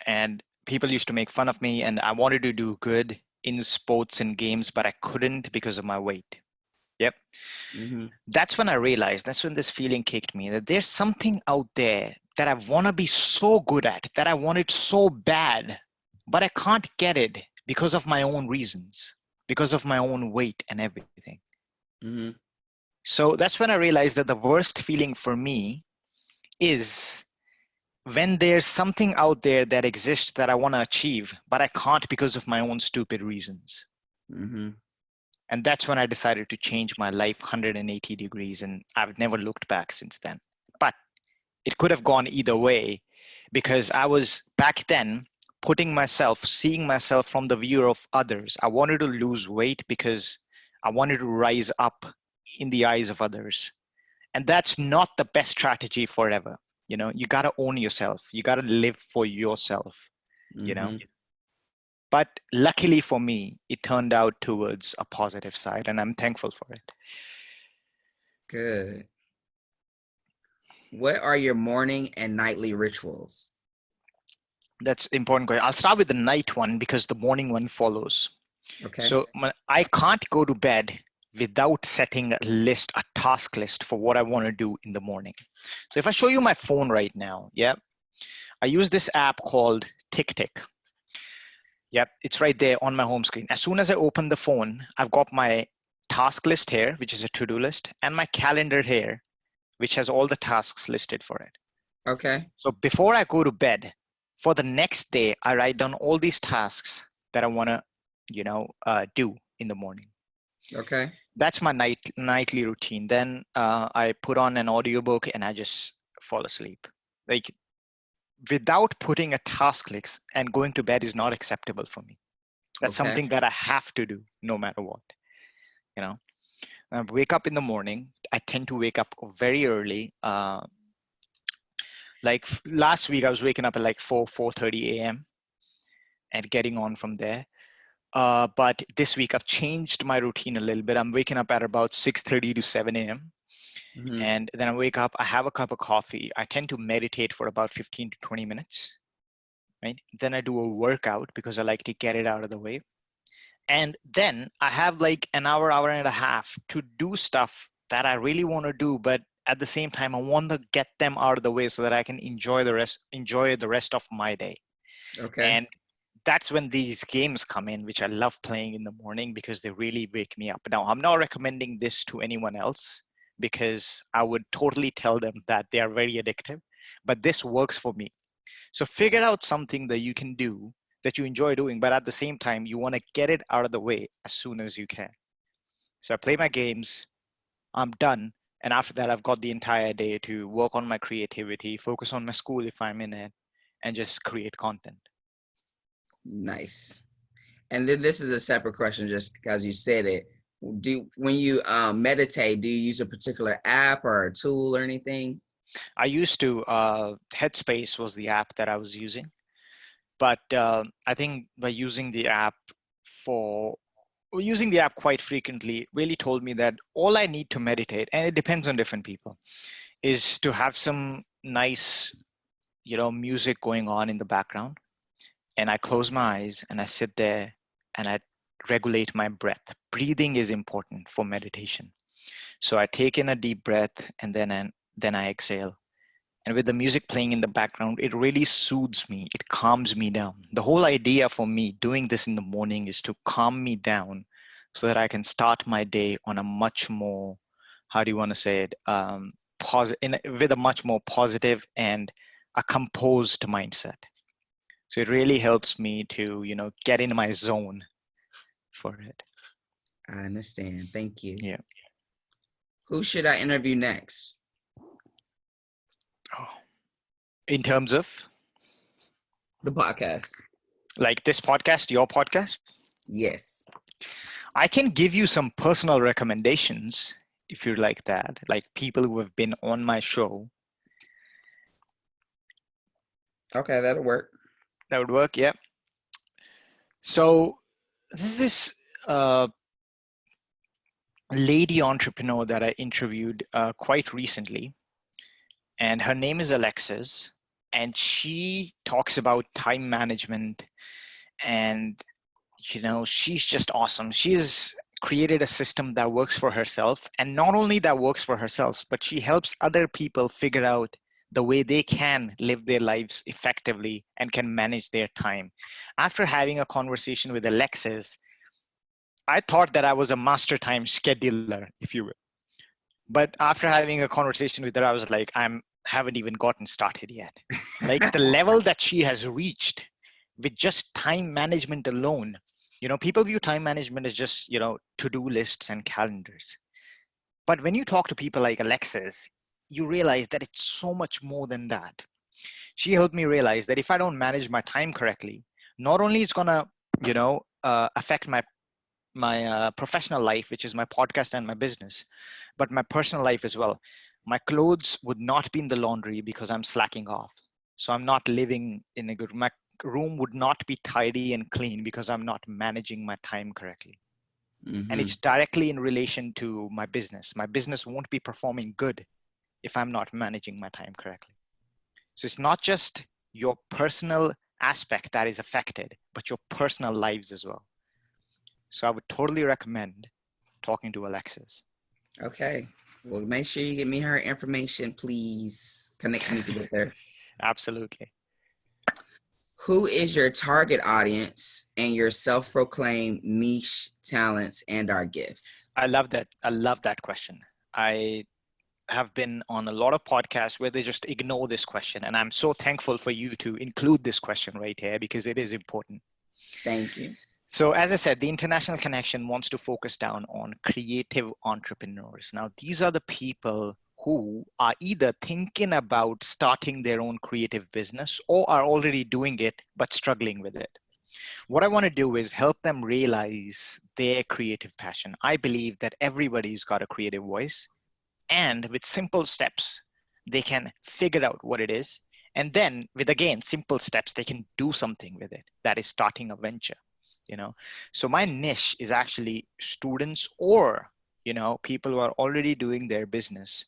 and people used to make fun of me, and I wanted to do good in sports and games, but I couldn't because of my weight. Yep. Mm-hmm. That's when I realized, that's when this feeling kicked me, that there's something out there that I want to be so good at, that I want it so bad, but I can't get it because of my own reasons, because of my own weight and everything. Mm-hmm. So that's when I realized that the worst feeling for me is when there's something out there that exists that I want to achieve, but I can't because of my own stupid reasons. Mm-hmm. And that's when I decided to change my life 180 degrees, and I've never looked back since then. But it could have gone either way, because I was back then seeing myself from the view of others. I wanted to lose weight because I wanted to rise up in the eyes of others. And that's not the best strategy forever. You got to own yourself. You got to live for yourself, Mm-hmm. But luckily for me, it turned out towards a positive side, and I'm thankful for it. Good. What are your morning and nightly rituals? That's important. I'll start with the night one because the morning one follows. Okay. So I can't go to bed without setting a task list for what I want to do in the morning. So if I show you my phone right now, I use this app called TickTick. Yep, it's right there on my home screen. As soon as I open the phone, I've got my task list here, which is a to-do list, and my calendar here, which has all the tasks listed for it. Okay. So before I go to bed, for the next day, I write down all these tasks that I want to, do in the morning. Okay. That's my nightly routine. Then I put on an audiobook and I just fall asleep. Like, without putting a task list and going to bed is not acceptable for me. That's something that I have to do no matter what. I wake up in the morning. I tend to wake up very early. Like last week, I was waking up at like 4:30 a.m. and getting on from there. But this week, I've changed my routine a little bit. I'm waking up at about 6:30 to 7 a.m. Mm-hmm. And then I wake up, I have a cup of coffee. I tend to meditate for about 15 to 20 minutes, right? Then I do a workout because I like to get it out of the way. And then I have like an hour and a half to do stuff that I really want to do, but at the same time, I want to get them out of the way so that I can enjoy the rest of my day. Okay. And that's when these games come in, which I love playing in the morning because they really wake me up. Now, I'm not recommending this to anyone else because I would totally tell them that they are very addictive, but this works for me. So figure out something that you can do that you enjoy doing, but at the same time, you want to get it out of the way as soon as you can. So I play my games, I'm done. And after that, I've got the entire day to work on my creativity, focus on my school if I'm in it, and just create content. Nice. And then this is a separate question just because you said it. When you meditate, do you use a particular app or a tool or anything? I used to, Headspace was the app that I was using. But I think by using the app quite frequently really told me that all I need to meditate, and it depends on different people, is to have some nice, music going on in the background. And I close my eyes and I sit there and I regulate my breath. Breathing is important for meditation. So I take in a deep breath and then I exhale. And with the music playing in the background, it really soothes me. It calms me down. The whole idea for me doing this in the morning is to calm me down so that I can start my day on a much more, how do you want to say it, with a much more positive and a composed mindset. So it really helps me to, get in my zone for it. I understand. Thank you. Yeah. Who should I interview next? Oh. In terms of The podcast. like this podcast, your podcast, Yes. I can give you some personal recommendations if you like that, like people who have been on my show. Okay, that'll work. That would work, yeah. So this is this lady entrepreneur that I interviewed quite recently, and her name is Alexis, and she talks about time management, and she's just awesome. She's created a system that works for herself, and not only that works for herself, but she helps other people figure out the way they can live their lives effectively and can manage their time. After having a conversation with Alexis, I thought that I was a master time scheduler, if you will. But after having a conversation with her, I was like, haven't even gotten started yet. Like the level that she has reached with just time management alone. People view time management as just, to-do lists and calendars. But when you talk to people like Alexis, you realize that it's so much more than that. She helped me realize that if I don't manage my time correctly, not only it's gonna, affect my professional life, which is my podcast and my business, but my personal life as well. My clothes would not be in the laundry because I'm slacking off. So I'm not living in a good, my room would not be tidy and clean because I'm not managing my time correctly. Mm-hmm. And it's directly in relation to my business. My business won't be performing good if I'm not managing my time correctly. So it's not just your personal aspect that is affected, but your personal lives as well. So I would totally recommend talking to Alexis. Okay. Well, make sure you give me her information, please. Connect me with her. Absolutely. Who is your target audience and your self-proclaimed niche talents and our gifts? I love that. I love that question. I have been on a lot of podcasts where they just ignore this question. And I'm so thankful for you to include this question right here because it is important. Thank you. So as I said, the International Connection wants to focus down on creative entrepreneurs. Now, these are the people who are either thinking about starting their own creative business or are already doing it, but struggling with it. What I want to do is help them realize their creative passion. I believe that everybody's got a creative voice, and with simple steps, they can figure out what it is. And then with, again, simple steps, they can do something with it. That is starting a venture. So my niche is actually students or people who are already doing their business,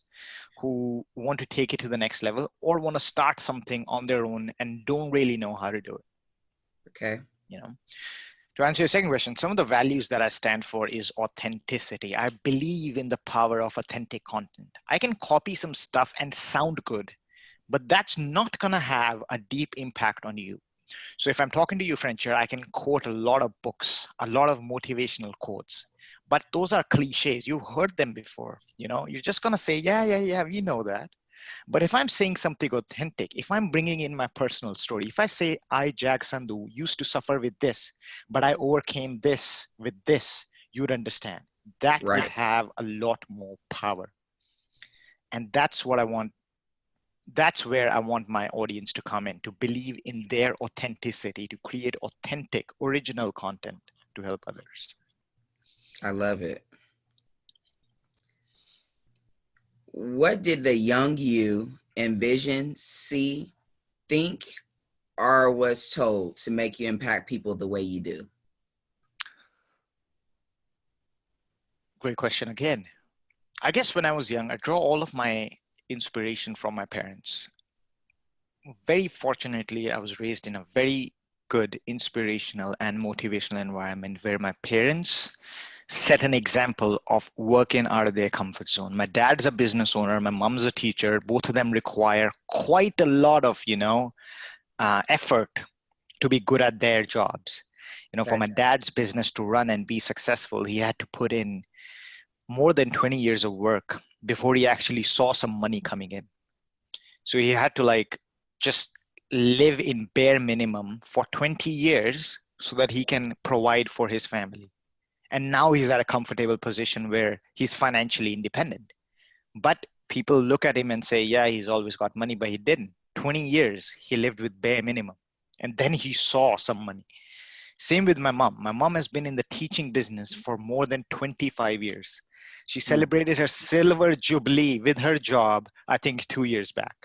who want to take it to the next level or want to start something on their own and don't really know how to do it. Okay. To answer your second question, some of the values that I stand for is authenticity. I believe in the power of authentic content. I can copy some stuff and sound good, but that's not going to have a deep impact on you. So if I'm talking to you, Frencher, I can quote a lot of books, a lot of motivational quotes, but those are cliches. You've heard them before. You're just going to say, yeah, we know that. But if I'm saying something authentic, if I'm bringing in my personal story, if I say, I, Jag Sandhu, used to suffer with this, but I overcame this with this, you'd understand. That would have a lot more power. And that's what I want. That's where I want my audience to come in, to believe in their authenticity, to create authentic, original content to help others. I love it. What did the young you envision, see, think, or was told to make you impact people the way you do? Great question again. I guess when I was young, I draw all of my inspiration from my parents. Very fortunately, I was raised in a very good, inspirational and motivational environment where my parents set an example of working out of their comfort zone. My dad's a business owner, my mom's a teacher. Both of them require quite a lot of, effort to be good at their jobs. For my dad's business to run and be successful, he had to put in more than 20 years of work before he actually saw some money coming in. So he had to just live in bare minimum for 20 years so that he can provide for his family. And now he's at a comfortable position where he's financially independent. But people look at him and say, yeah, he's always got money, but he didn't. 20 years, he lived with bare minimum. And then he saw some money. Same with my mom. My mom has been in the teaching business for more than 25 years. She celebrated her silver jubilee with her job, I think 2 years back.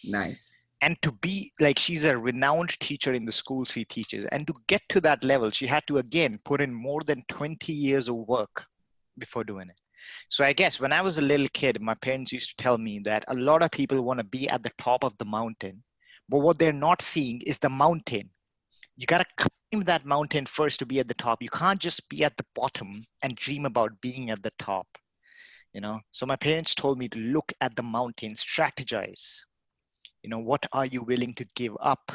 Nice. And to be like, she's a renowned teacher in the school she teaches. And to get to that level, she had to, again, put in more than 20 years of work before doing it. So I guess when I was a little kid, my parents used to tell me that a lot of people want to be at the top of the mountain, but what they're not seeing is the mountain. You got to climb that mountain first to be at the top. You can't just be at the bottom and dream about being at the top, you know? So my parents told me to look at the mountain, strategize. You know, what are you willing to give up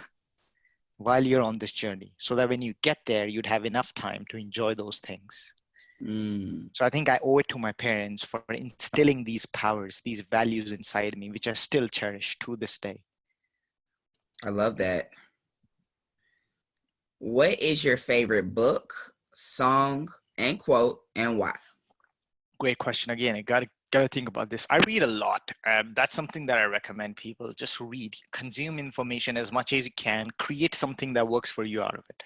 while you're on this journey so that when you get there, you'd have enough time to enjoy those things. So I think I owe it to my parents for instilling these powers, these values inside me, which I still cherish to this day. I love that. What is your favorite book, song, and quote, and why? Great question. Again, I gotta think about this. I read a lot. That's something that I recommend people just read, consume information as much as you can, create something that works for you out of it.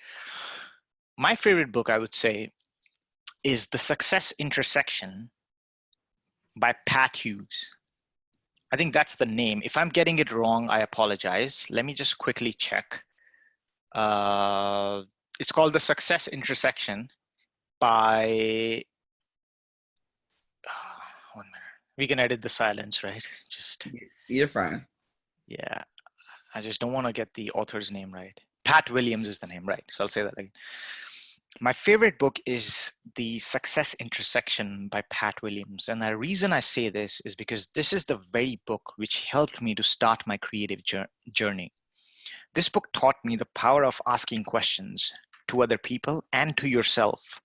My favorite book, I would say, is The Success Intersection by Pat Hughes. I think that's the name. If I'm getting it wrong, I apologize. Let me just quickly check. It's called The Success Intersection by, one minute. We can edit the silence, right? Just, You're fine. yeah. I just don't want to get the author's name right. Pat Williams is the name, right? So I'll say that again. My favorite book is The Success Intersection by Pat Williams. And the reason I say this is because this is the very book which helped me to start my creative journey. This book taught me the power of asking questions to other people and to yourself.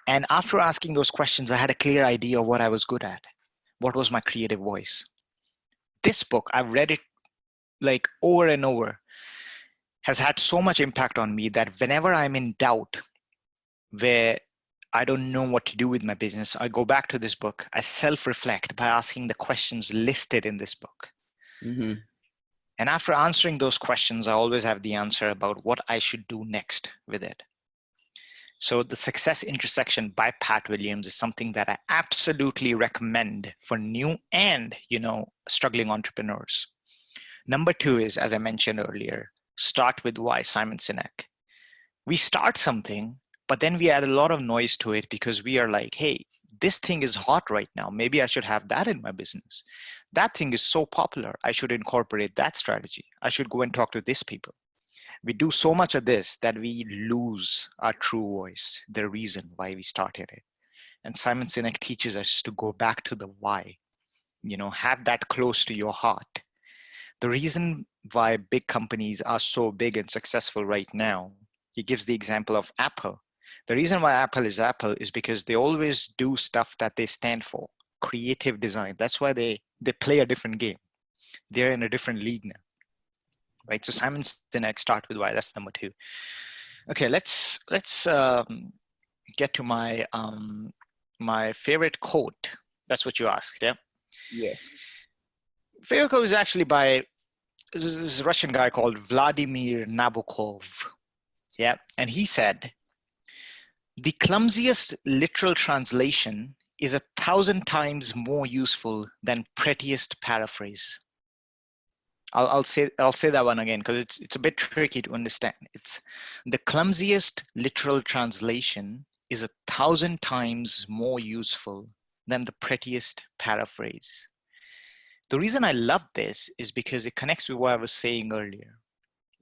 And after asking those questions, I had a clear idea of what I was good at. What was my creative voice? This book, I've read it like over and over, has had so much impact on me that whenever I'm in doubt, where I don't know what to do with my business, I go back to this book. I self-reflect by asking the questions listed in this book. Mm-hmm. And after answering those questions, I always have the answer about what I should do next with it. So The Success Intersection by Pat Williams is something that I absolutely recommend for new and, struggling entrepreneurs. Number 2 is, as I mentioned earlier, Start with Why, Simon Sinek. We start something, but then we add a lot of noise to it because we are like, hey, this thing is hot right now. Maybe I should have that in my business. That thing is so popular. I should incorporate that strategy. I should go and talk to these people. We do so much of this that we lose our true voice, the reason why we started it. And Simon Sinek teaches us to go back to the why, have that close to your heart. The reason why big companies are so big and successful right now, he gives the example of Apple. The reason why Apple is because they always do stuff that they stand for, creative design. That's why they play a different game. They're in a different league now, right? So Simon Sinek, Start with Why. That's number 2. Okay, let's get to my my favorite quote. That's what you asked, yeah? Yes. Favorite quote is actually by this Russian guy called Vladimir Nabokov. Yeah, and he said, "The clumsiest literal translation is 1,000 times more useful than prettiest paraphrase." I'll say that one again because it's a bit tricky to understand. It's the clumsiest literal translation is 1,000 times more useful than the prettiest paraphrase. The reason I love this is because it connects with what I was saying earlier.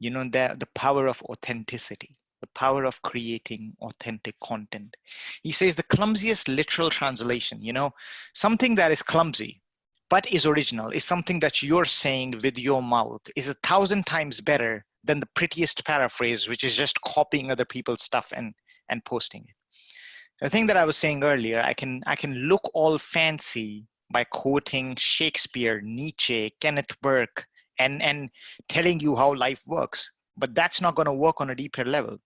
The power of authenticity, the power of creating authentic content. He says the clumsiest literal translation, something that is clumsy, but is original, is something that you're saying with your mouth, is 1,000 times better than the prettiest paraphrase, which is just copying other people's stuff and posting it. The thing that I was saying earlier, I can look all fancy by quoting Shakespeare, Nietzsche, Kenneth Burke, and telling you how life works. But that's not going to work on a deeper level.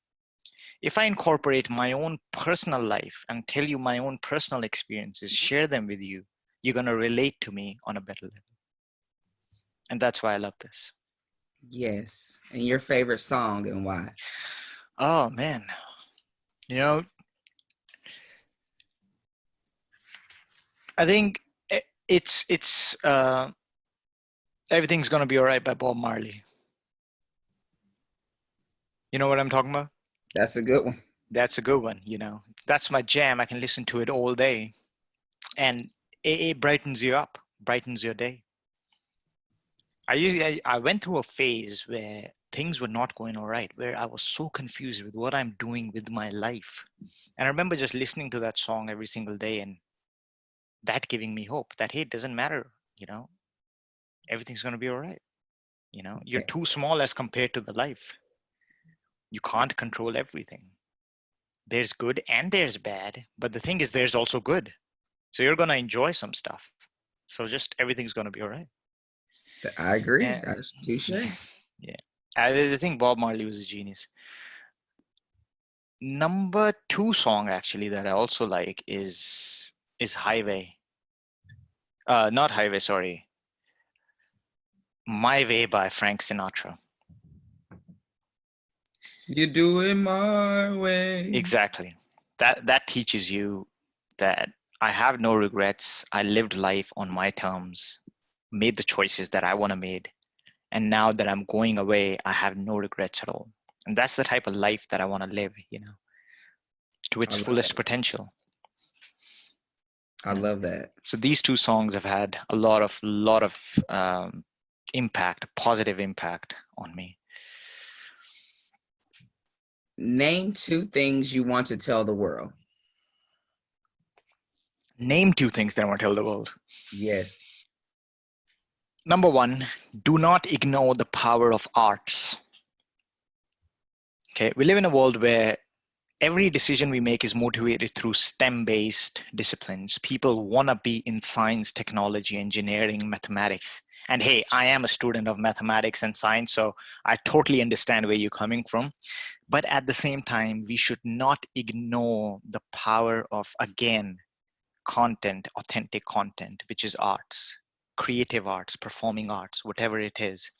If I incorporate my own personal life and tell you my own personal experiences, share them with you, you're going to relate to me on a better level. And that's why I love this. Yes. And your favorite song and why? Oh, man. You know, I think it's Everything's Gonna Be Alright by Bob Marley. You know what I'm talking about? That's a good one. That's a good one, you know. That's my jam. I can listen to it all day. And it brightens you up, brightens your day. I went through a phase where things were not going all right, where I was so confused with what I'm doing with my life. And I remember just listening to that song every single day and that giving me hope that, hey, it doesn't matter, you know, everything's going to be all right. You know, you're too small as compared to the life. You can't control everything. There's good and there's bad, but the thing is, there's also good. So you're going to enjoy some stuff. So just everything's going to be all right. I agree. And, That's touche. yeah. I think Bob Marley was a genius. Number 2 song actually that I also like is Highway. Not Highway, sorry. My Way by Frank Sinatra. You do it my way. Exactly. That teaches you that I have no regrets. I lived life on my terms, made the choices that I want to make. And now that I'm going away, I have no regrets at all. And that's the type of life that I want to live, you know, to its fullest potential. I love that. So these 2 songs have had a lot of impact, positive impact on me. Name 2 things you want to tell the world. Name 2 things that I want to tell the world. Yes. Number 1, do not ignore the power of arts. Okay, we live in a world where every decision we make is motivated through STEM-based disciplines. People want to be in science, technology, engineering, mathematics. And hey, I am a student of mathematics and science, so I totally understand where you're coming from. But at the same time, we should not ignore the power of, again, content, authentic content, which is arts, creative arts, performing arts, whatever it is.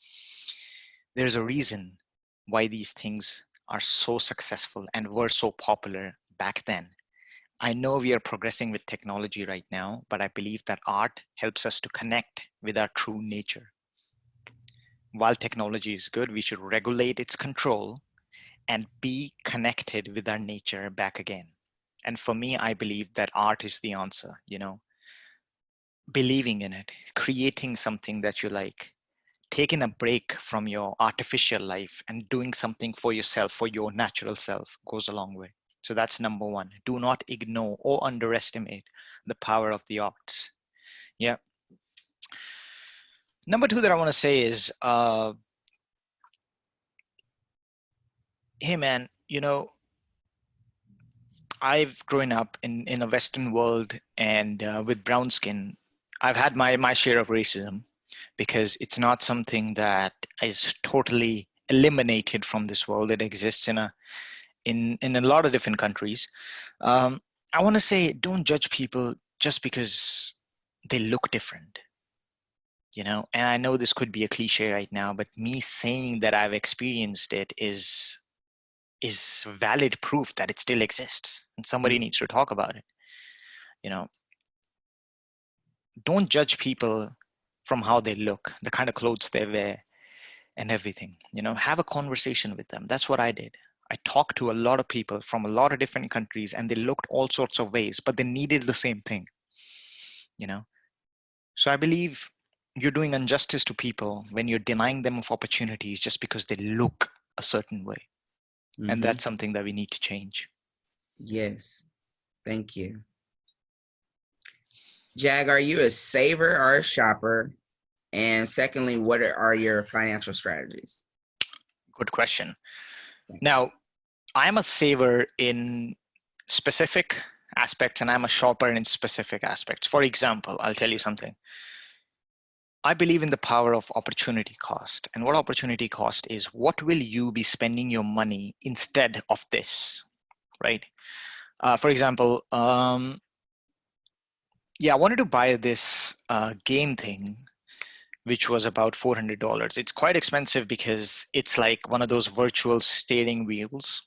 There's a reason why these things are so successful and were so popular back then. I know we are progressing with technology right now, but I believe that art helps us to connect with our true nature. While technology is good, we should regulate its control and be connected with our nature back again. And for me, I believe that art is the answer, you know, believing in it, creating something that you like, taking a break from your artificial life and doing something for yourself, for your natural self, goes a long way. So that's number 1. Do not ignore or underestimate the power of the arts. Yeah. Number 2 that I want to say is, hey man, you know, I've grown up in a Western world, and with brown skin, I've had my share of racism, because it's not something that is totally eliminated from this world. It exists in a lot of different countries. I want to say, don't judge people just because they look different, you know. And I know this could be a cliche right now, but me saying that I've experienced it is valid proof that it still exists, and somebody needs to talk about it. You know, don't judge people from how they look, the kind of clothes they wear, and everything. You know, have a conversation with them. That's what I did. I talked to a lot of people from a lot of different countries, and they looked all sorts of ways, but they needed the same thing, you know. So I believe you're doing injustice to people when you're denying them of opportunities just because they look a certain way. And that's something that we need to change. Yes. Thank you. Jag, are you a saver or a shopper? And secondly, what are your financial strategies? Good question. Thanks. Now, I'm a saver in specific aspects, and I'm a shopper in specific aspects. For example, I'll tell you something. I believe in the power of opportunity cost. And what opportunity cost is, what will you be spending your money instead of this, right? For example, I wanted to buy this game thing, which was about $400. It's quite expensive because it's like one of those virtual steering wheels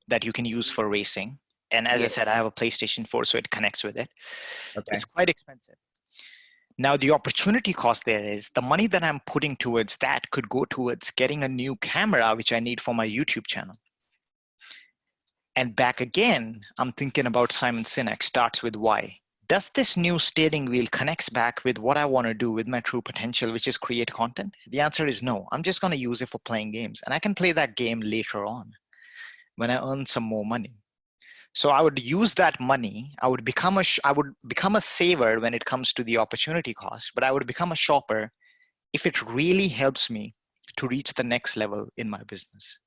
that you can use for racing. And as I said, I have a PlayStation 4, so it connects with it. Okay. It's quite expensive. Now, the opportunity cost there is the money that I'm putting towards that could go towards getting a new camera, which I need for my YouTube channel. And back again, I'm thinking about Simon Sinek, starts with why. Does this new steering wheel connects back with what I want to do with my true potential, which is create content? The answer is no. I'm just going to use it for playing games. And I can play that game later on when I earn some more money. So I would use that money. I would become a saver when it comes to the opportunity cost, but I would become a shopper if it really helps me to reach the next level in my business.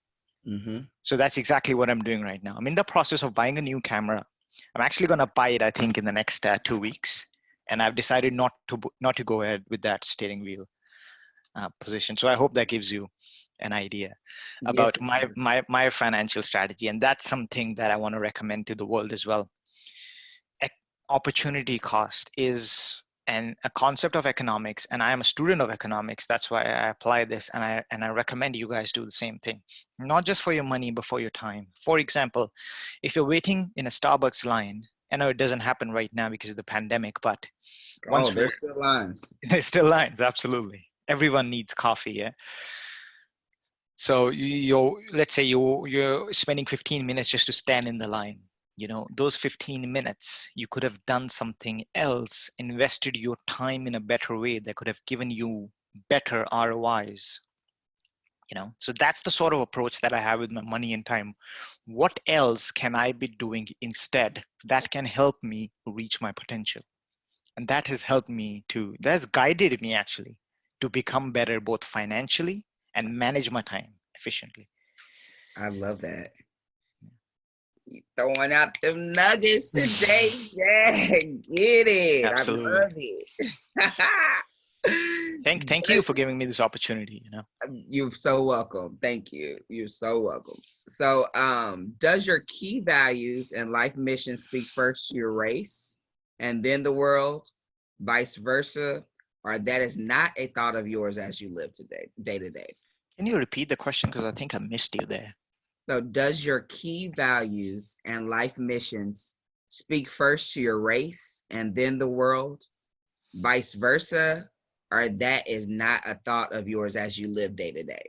Mm-hmm. So that's exactly what I'm doing right now. I'm in the process of buying a new camera. I'm actually going to buy it, I think, in the next 2 weeks. And I've decided not to go ahead with that steering wheel position. So I hope that gives you an idea about my financial strategy. And that's something that I want to recommend to the world as well. Opportunity cost is a concept of economics, and I am a student of economics. That's why I apply this, and I recommend you guys do the same thing, not just for your money, but for your time. For example, if you're waiting in a Starbucks line, I know it doesn't happen right now because of the pandemic, but there's still lines. There's still lines, absolutely. Everyone needs coffee, yeah. So let's say you're spending 15 minutes just to stand in the line. Those 15 minutes, you could have done something else, invested your time in a better way that could have given you better ROIs. So that's the sort of approach that I have with my money and time. What else can I be doing instead that can help me reach my potential? And that has guided me actually to become better, both financially and manage my time efficiently. I love that. You throwing out them nuggets today, Jack. Get it. Absolutely. I love it. Thank you for giving me this opportunity. You're so welcome. Thank you. You're so welcome. So, does your key values and life mission speak first to your race and then the world, vice versa, or that is not a thought of yours as you live today, day to day? Can you repeat the question? Because I think I missed you there. So does your key values and life missions speak first to your race and then the world, vice versa, or that is not a thought of yours as you live day to day?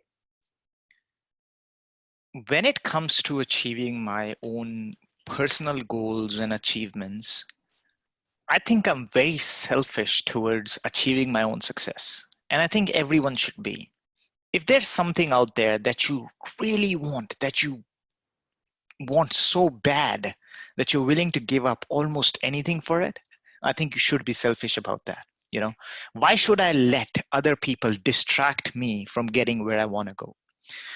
When it comes to achieving my own personal goals and achievements, I think I'm very selfish towards achieving my own success. And I think everyone should be. If there's something out there that you really want, that you want so bad that you're willing to give up almost anything for it, I think you should be selfish about that. Why should I let other people distract me from getting where I want to go?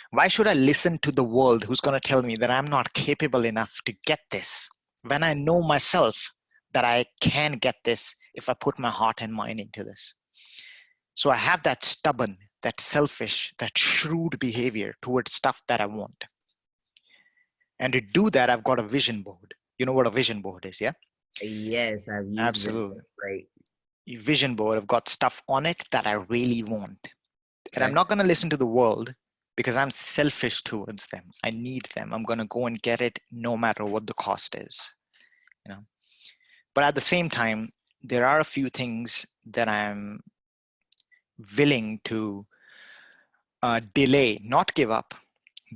Why should I listen to the world who's going to tell me that I'm not capable enough to get this when I know myself that I can get this if I put my heart and mind into this? So I have that stubborn, that selfish, that shrewd behavior towards stuff that I want. And to do that, I've got a vision board. You know what a vision board is, yeah? Yes, I've used Absolutely. it. Great. Vision board, I've got stuff on it that I really want. Okay. And I'm not going to listen to the world because I'm selfish towards them. I need them. I'm going to go and get it no matter what the cost is. But at the same time, there are a few things that I'm willing to delay, not give up,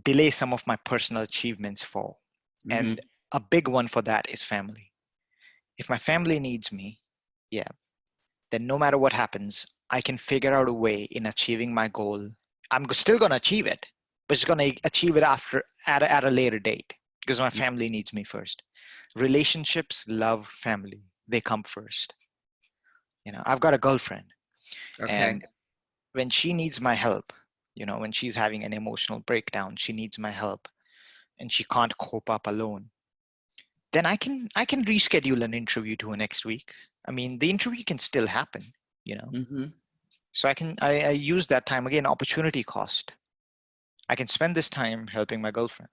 delay some of my personal achievements for. Mm-hmm. And a big one for that is family. If my family needs me, then no matter what happens, I can figure out a way in achieving my goal. I'm still going to achieve it, but just going to achieve it at a later date because my family needs me first. Relationships, love, family, they come first. I've got a girlfriend. Okay. And when she needs my help, when she's having an emotional breakdown, she needs my help and she can't cope up alone, then I can reschedule an interview to next week. I mean, the interview can still happen, Mm-hmm. So I use that time, again, opportunity cost. I can spend this time helping my girlfriend.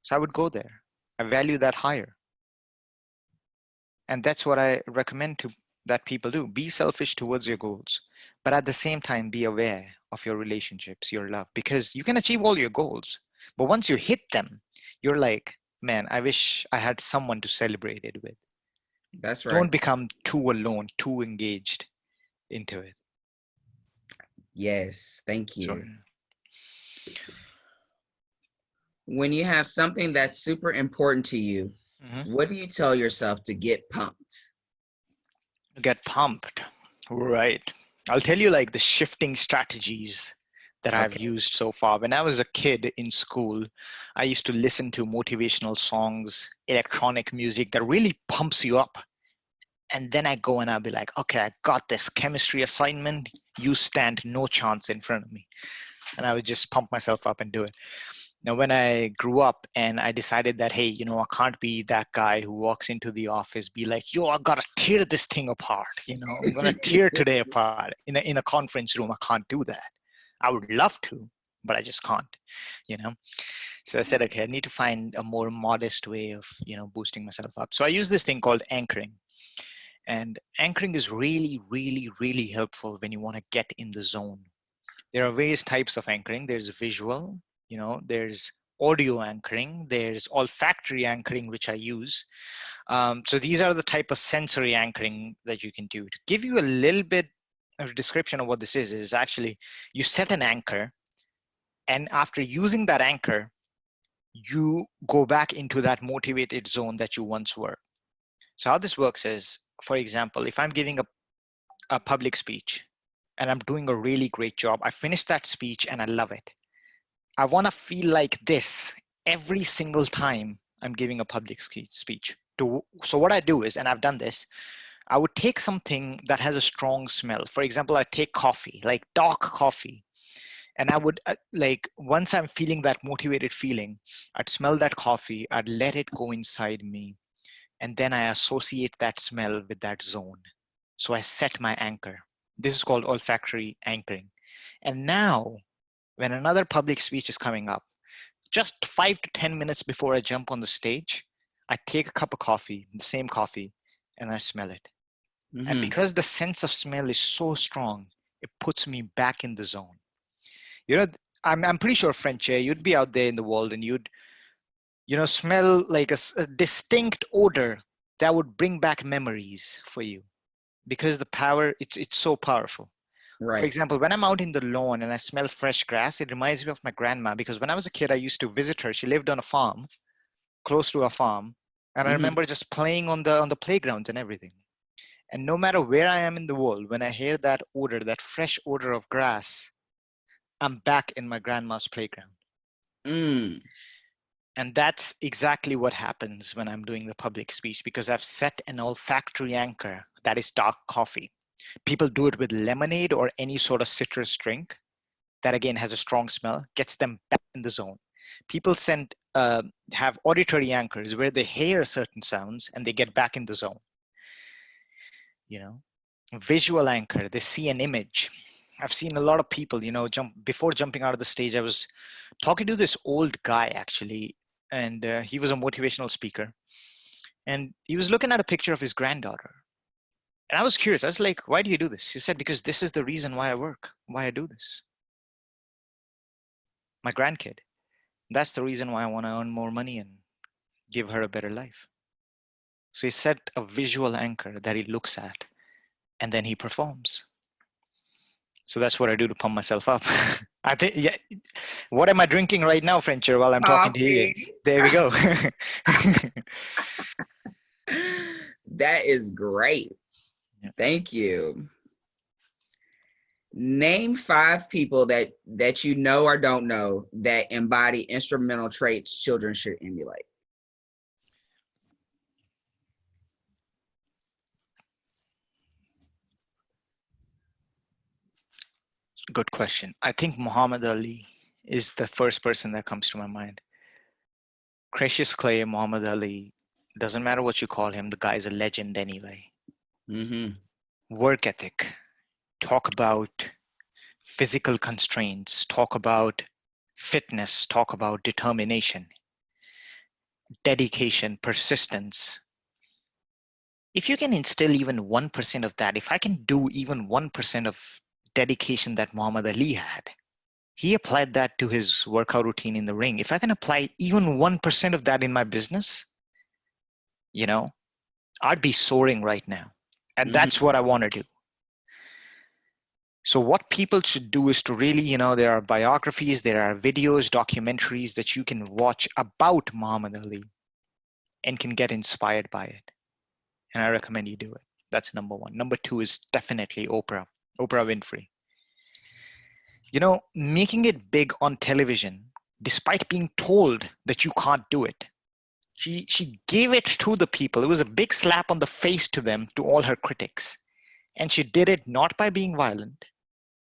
So I would go there. I value that higher. And that's what I recommend to that people do. Be selfish towards your goals, but at the same time, be aware of your relationships, your love, because you can achieve all your goals. But once you hit them, you're like, man, I wish I had someone to celebrate it with. That's right. Don't become too alone, too engaged into it. Yes, thank So, you. When you have something that's super important to you, what do you tell yourself to get pumped? get pumped. Right. I'll tell you like the shifting strategies that I've used so far. When I was a kid in school, I used to listen to motivational songs, electronic music that really pumps you up. And then I go and I'll be like, okay, I got this chemistry assignment. You stand no chance in front of me. And I would just pump myself up and do it. Now, when I grew up and I decided that, hey, I can't be that guy who walks into the office, be like, yo, I gotta tear this thing apart. I'm gonna tear today apart in a conference room. I can't do that. I would love to, but I just can't. So I said, okay, I need to find a more modest way of, boosting myself up. So I use this thing called anchoring. And anchoring is really, really, really helpful when you want to get in the zone. There are various types of anchoring. There's visual, there's audio anchoring, there's olfactory anchoring, which I use. So these are the type of sensory anchoring that you can do. To give you a little bit of description of what this is actually you set an anchor, and after using that anchor, you go back into that motivated zone that you once were. So how this works is, for example, if I'm giving a public speech and I'm doing a really great job, I finish that speech and I love it. I want to feel like this every single time I'm giving a public speech. So what I do is, and I've done this, I would take something that has a strong smell. For example, I take coffee, like dark coffee. And I would, once I'm feeling that motivated feeling, I'd smell that coffee, I'd let it go inside me. And then I associate that smell with that zone. So I set my anchor. This is called olfactory anchoring. And now, when another public speech is coming up, just 5 to 10 minutes before I jump on the stage, I take a cup of coffee, the same coffee, and I smell it. And because the sense of smell is so strong, it puts me back in the zone. I'm pretty sure, French, you'd be out there in the world and you'd, smell like a distinct odor that would bring back memories for you, because the power, it's so powerful. Right. For example, when I'm out in the lawn and I smell fresh grass, it reminds me of my grandma, because when I was a kid, I used to visit her. She lived on a farm, close to a farm. And I remember just playing on the playgrounds and everything. And no matter where I am in the world, when I hear that odor, that fresh odor of grass, I'm back in my grandma's playground. And that's exactly what happens when I'm doing the public speech, because I've set an olfactory anchor that is dark coffee. People do it with lemonade or any sort of citrus drink that, again, has a strong smell, gets them back in the zone. People have auditory anchors where they hear certain sounds and they get back in the zone. Visual anchor, they see an image. I've seen a lot of people, before jumping out of the stage, I was talking to this old guy, actually, and he was a motivational speaker. And he was looking at a picture of his granddaughter. And I was curious. I was like, why do you do this? He said, because this is the reason why I work, why I do this. My grandkid. That's the reason why I want to earn more money and give her a better life. So he set a visual anchor that he looks at, and then he performs. So that's what I do to pump myself up. I think, yeah. What am I drinking right now, Frencher, while I'm talking to you? There we go. That is great. Yeah. Thank you. Name 5 people that you know or don't know that embody instrumental traits children should emulate. Good question. I think Muhammad Ali is the first person that comes to my mind. Precious Clay, Muhammad Ali, doesn't matter what you call him, the guy is a legend anyway. Work ethic. Talk about physical constraints, talk about fitness, talk about determination, dedication, persistence. If you can instill even 1% of that, if I can do even 1% of dedication that Muhammad Ali had, he applied that to his workout routine in the ring. If I can apply even 1% of that in my business, I'd be soaring right now. And that's what I want to do. So what people should do is to really, there are biographies, there are videos, documentaries that you can watch about Muhammad Ali and can get inspired by it. And I recommend you do it. That's number one. Number two is definitely Oprah Winfrey. Making it big on television, despite being told that you can't do it. She gave it to the people. It was a big slap on the face to them, to all her critics. And she did it not by being violent,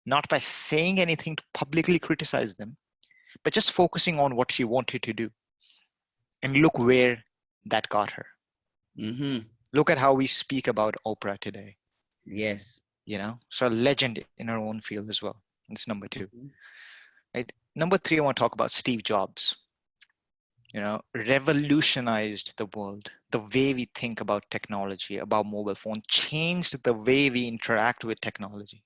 not by saying anything to publicly criticize them, but just focusing on what she wanted to do. And look where that got her. Look at how we speak about Oprah today. Yes. So a legend in her own field as well. That's number two. Right? Number three, I want to talk about Steve Jobs. Revolutionized the world. The way we think about technology, about mobile phone, changed the way we interact with technology.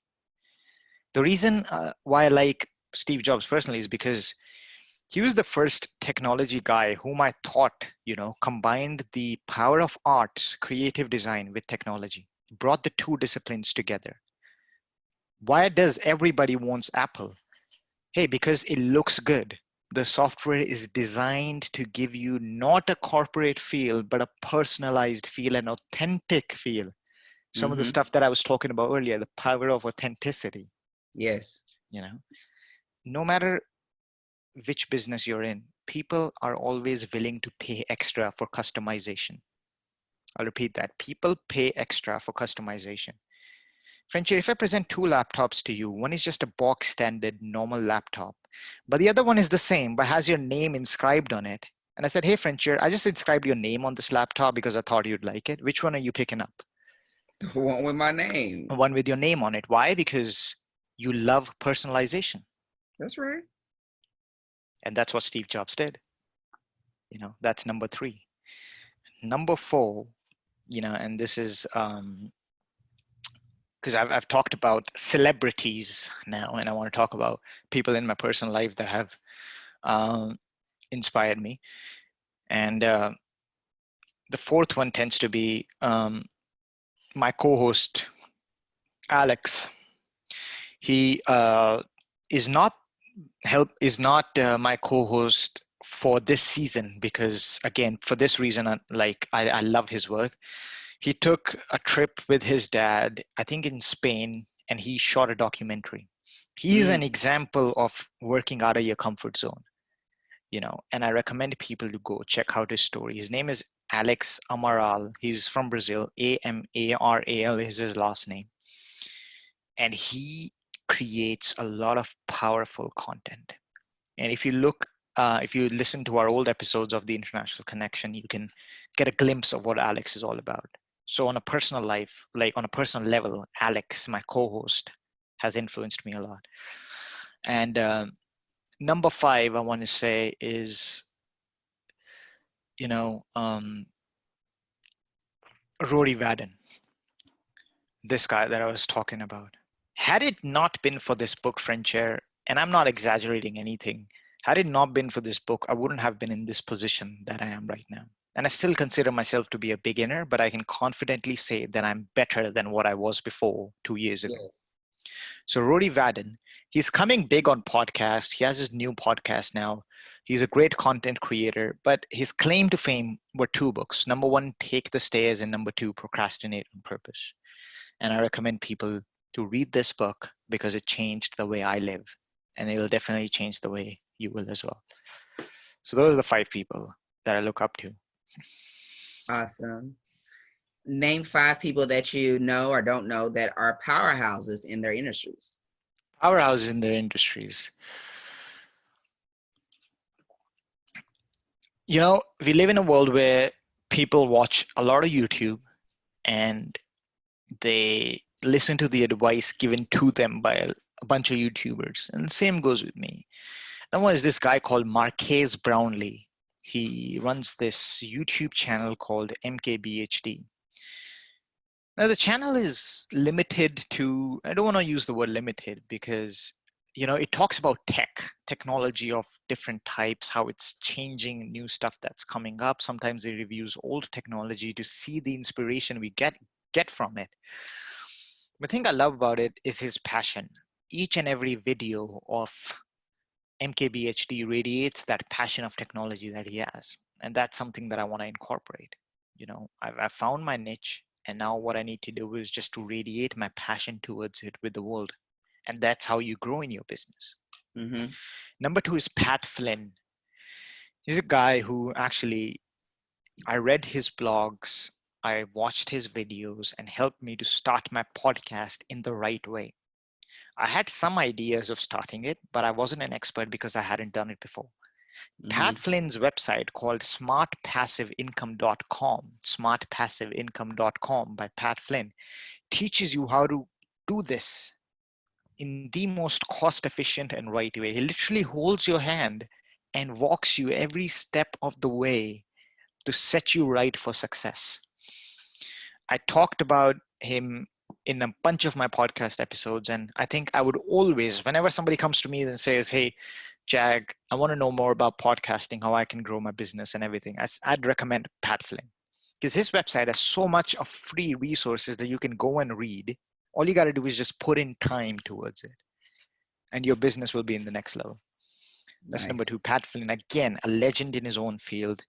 The reason why I like Steve Jobs personally is because he was the first technology guy whom I thought, combined the power of arts, creative design with technology, brought the two disciplines together. Why does everybody wants Apple? Hey, because it looks good. The software is designed to give you not a corporate feel, but a personalized feel, an authentic feel. Some of the stuff that I was talking about earlier, the power of authenticity. Yes. No matter which business you're in, people are always willing to pay extra for customization. I'll repeat that. People pay extra for customization. Frenchie, if I present two laptops to you, one is just a box standard normal laptop, but the other one is the same, but has your name inscribed on it. And I said, hey, Frenchie, I just inscribed your name on this laptop because I thought you'd like it. Which one are you picking up? The one with my name. One with your name on it. Why? Because you love personalization. That's right. And that's what Steve Jobs did. That's number three. Number four, and this is because I've talked about celebrities now, and I want to talk about people in my personal life that have inspired me. And the fourth one tends to be my co-host, Alex. He is not my co-host for this season because, again, for this reason, I love his work. He took a trip with his dad, I think in Spain, and he shot a documentary. He is an example of working out of your comfort zone, and I recommend people to go check out his story. His name is Alex Amaral. He's from Brazil. Amaral is his last name. And he creates a lot of powerful content. And if you listen to our old episodes of the International Connection, you can get a glimpse of what Alex is all about. So on a personal level, Alex, my co-host, has influenced me a lot. And number five, I want to say is, Rory Vaden, this guy that I was talking about. Had it not been for this book, French Air, and I'm not exaggerating anything, had it not been for this book, I wouldn't have been in this position that I am right now. And I still consider myself to be a beginner, but I can confidently say that I'm better than what I was before 2 years ago. Yeah. So Rory Vaden, he's coming big on podcasts. He has his new podcast now. He's a great content creator, but his claim to fame were two books. Number one, Take the Stairs, and number two, Procrastinate on Purpose. And I recommend people to read this book because it changed the way I live, and it will definitely change the way you will as well. So those are the five people that I look up to. Awesome. Name five people that you know or don't know that are powerhouses in their industries. Powerhouses in their industries. We live in a world where people watch a lot of YouTube and they listen to the advice given to them by a bunch of YouTubers. And the same goes with me. And one is this guy called Marques Brownlee. He runs this YouTube channel called MKBHD. Now the channel is limited to, I don't want to use the word limited because, it talks about technology of different types, how it's changing, new stuff that's coming up. Sometimes it reviews old technology to see the inspiration we get from it. The thing I love about it is his passion. Each and every video of MKBHD radiates that passion of technology that he has. And that's something that I want to incorporate. I've found my niche, and now what I need to do is just to radiate my passion towards it with the world. And that's how you grow in your business. Mm-hmm. Number 2 is Pat Flynn. He's a guy who actually, I read his blogs, I watched his videos, and helped me to start my podcast in the right way. I had some ideas of starting it, but I wasn't an expert because I hadn't done it before. Mm-hmm. Pat Flynn's website called smartpassiveincome.com by Pat Flynn teaches you how to do this in the most cost efficient and right way. He literally holds your hand and walks you every step of the way to set you right for success. I talked about him in a bunch of my podcast episodes, and I think I would always, whenever somebody comes to me and says, hey, Jag, I want to know more about podcasting, how I can grow my business and everything, I'd recommend Pat Flynn, because his website has so much of free resources that you can go and read. All you got to do is just put in time towards it, and your business will be in the next level. That's Nice. number 2. Pat Flynn, again, a legend in his own field,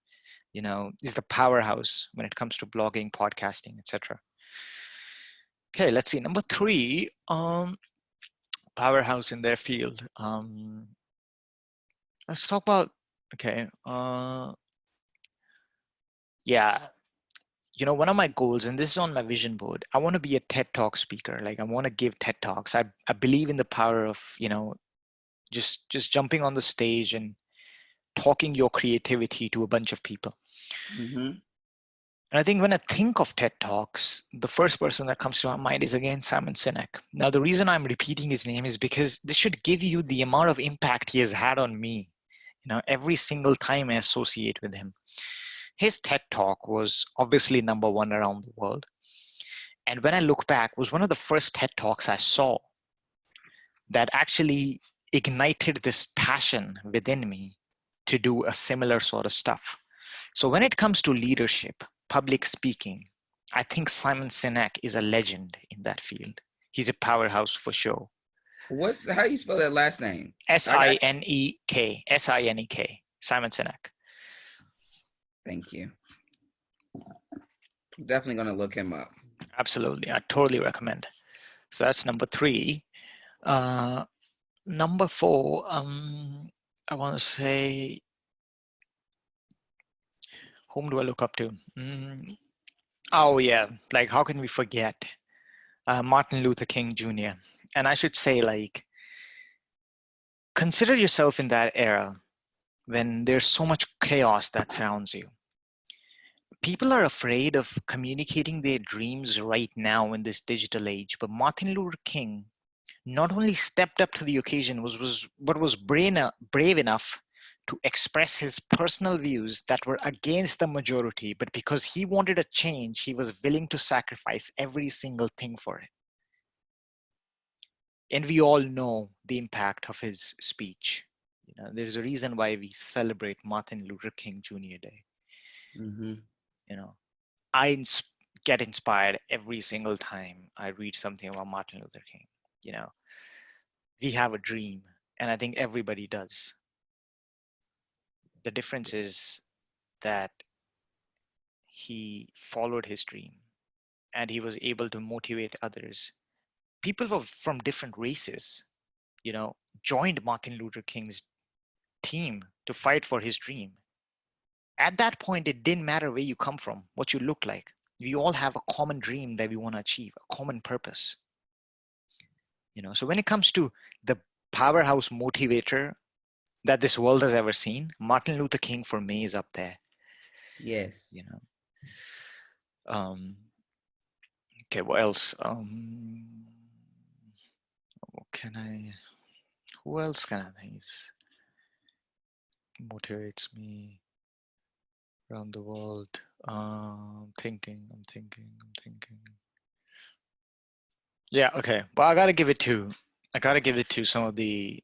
is the powerhouse when it comes to blogging, podcasting, etc. Okay, let's see. Number 3, powerhouse in their field. Let's talk about, okay. Yeah, one of my goals, and this is on my vision board, I want to be a TED Talk speaker. Like I want to give TED Talks. I believe in the power of, just jumping on the stage and talking your creativity to a bunch of people. Mm-hmm. And I think when I think of TED Talks, the first person that comes to my mind is again Simon Sinek. Now, the reason I'm repeating his name is because this should give you the amount of impact he has had on me, every single time I associate with him. His TED Talk was obviously number 1 around the world. And when I look back, it was one of the first TED Talks I saw that actually ignited this passion within me to do a similar sort of stuff. So when it comes to leadership, public speaking, I think Simon Sinek is a legend in that field. He's a powerhouse for sure. How do you spell that last name? Sinek. Sinek. Simon Sinek. Thank you. I'm definitely going to look him up. Absolutely. I totally recommend. So that's number 3. Number 4, I want to say, whom do I look up to? Oh yeah, like how can we forget Martin Luther King Jr.? And I should say, like, consider yourself in that era when there's so much chaos that surrounds you. People are afraid of communicating their dreams right now in this digital age, but Martin Luther King not only stepped up to the occasion, was brave enough to express his personal views that were against the majority, but because he wanted a change, he was willing to sacrifice every single thing for it. And we all know the impact of his speech. There's a reason why we celebrate Martin Luther King Jr. Day. Mm-hmm. I get inspired every single time I read something about Martin Luther King. We have a dream, and I think everybody does. The difference is that he followed his dream and he was able to motivate others. People from different races, joined Martin Luther King's team to fight for his dream. At that point, it didn't matter where you come from, what you look like. We all have a common dream that we want to achieve, a common purpose. So when it comes to the powerhouse motivator that this world has ever seen, Martin Luther King for me is up there. Yes. Okay, what else? who else can I think motivates me around the world? I'm thinking. Yeah, okay. Well, I gotta give it to some of the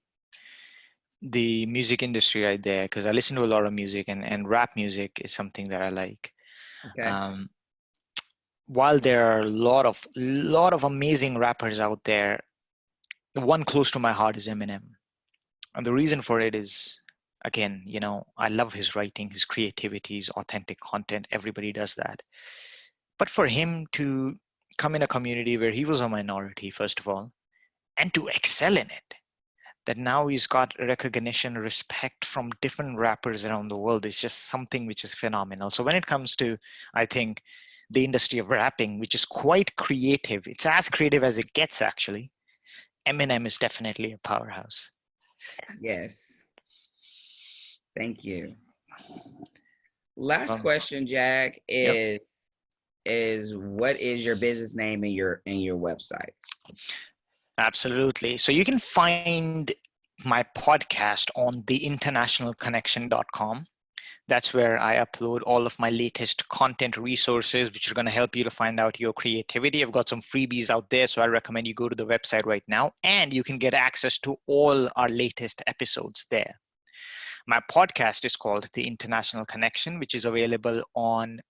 music industry right there, because I listen to a lot of music, and rap music is something that I like. Okay. Um, while there are a lot of amazing rappers out there, the one close to my heart is Eminem. And the reason for it is, again, I love his writing, his creativity, his authentic content. Everybody does that. But for him to come in a community where he was a minority, first of all, and to excel in it, that now he's got recognition, respect from different rappers around the world, is just something which is phenomenal. So when it comes to, I think, the industry of rapping, which is quite creative, it's as creative as it gets, actually. Eminem is definitely a powerhouse. Yes. Thank you. Last Um, question, Jack, yep. is what is your business name and your website? Absolutely. So you can find my podcast on theinternationalconnection.com. That's where I upload all of my latest content resources, which are going to help you to find out your creativity. I've got some freebies out there, so I recommend you go to the website right now, and you can get access to all our latest episodes there. My podcast is called The International Connection, which is available on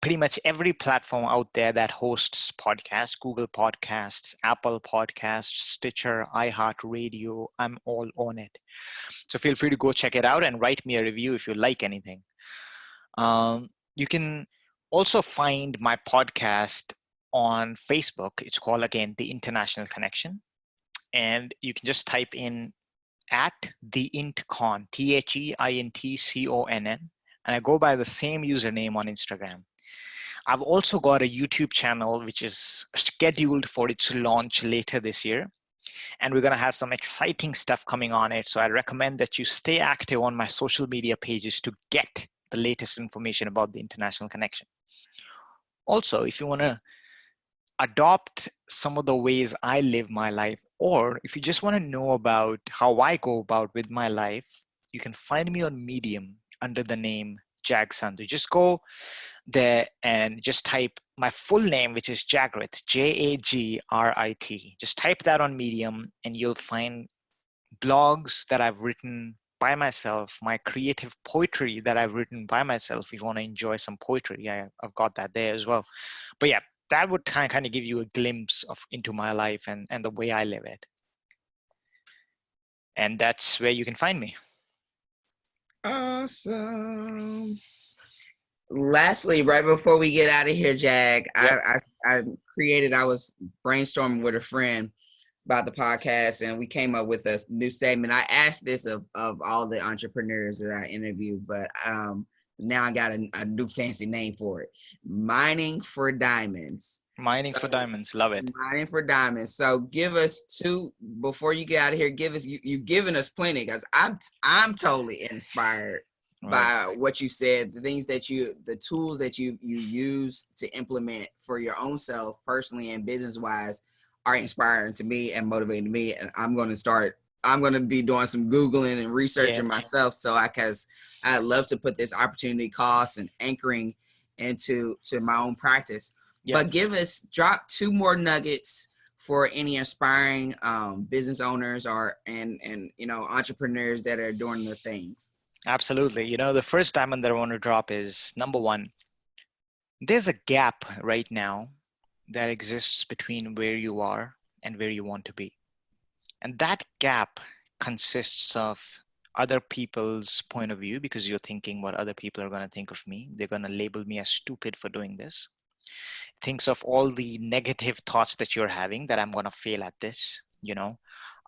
pretty much every platform out there that hosts podcasts: Google Podcasts, Apple Podcasts, Stitcher, iHeartRadio. I'm all on it. So feel free to go check it out and write me a review if you like anything. You can also find my podcast on Facebook. It's called, again, The International Connection. And you can just type in at the IntCon, TheIntConn. And I go by the same username on Instagram. I've also got a YouTube channel which is scheduled for its launch later this year. And we're going to have some exciting stuff coming on it. So I recommend that you stay active on my social media pages to get the latest information about the International Connection. Also, if you want to adopt some of the ways I live my life, or if you just want to know about how I go about with my life, you can find me on Medium under the name Jag Sandhu. Just go there and just type my full name, which is Jagrit, Jagrit. Just type that on Medium and you'll find blogs that I've written by myself, my creative poetry that I've written by myself. If you want to enjoy some poetry, I've got that there as well. But yeah, that would kind of give you a glimpse into my life and the way I live it. And that's where you can find me. Awesome. Lastly, right before we get out of here, Jag, Yep. I was brainstorming with a friend about the podcast, and we came up with a new segment. I asked this of all the entrepreneurs that I interviewed, but now I got a new fancy name for it: mining for diamonds. Mining for diamonds, love it. Mining for diamonds. So give us two before you get out of here. Give us you've given us plenty, because I'm totally inspired by what you said, the tools that you use to implement for your own self, personally and business wise, are inspiring to me and motivating me. And I'm going to be doing some Googling and researching myself. Cause I'd love to put this opportunity cost and anchoring into my own practice. But drop two more nuggets for any aspiring business owners and entrepreneurs that are doing their things. Absolutely. The first diamond that I want to drop is, number one, there's a gap right now that exists between where you are and where you want to be. And that gap consists of other people's point of view, because you're thinking what other people are going to think of me. They're going to label me as stupid for doing this. Thinks of all the negative thoughts that you're having, that I'm going to fail at this.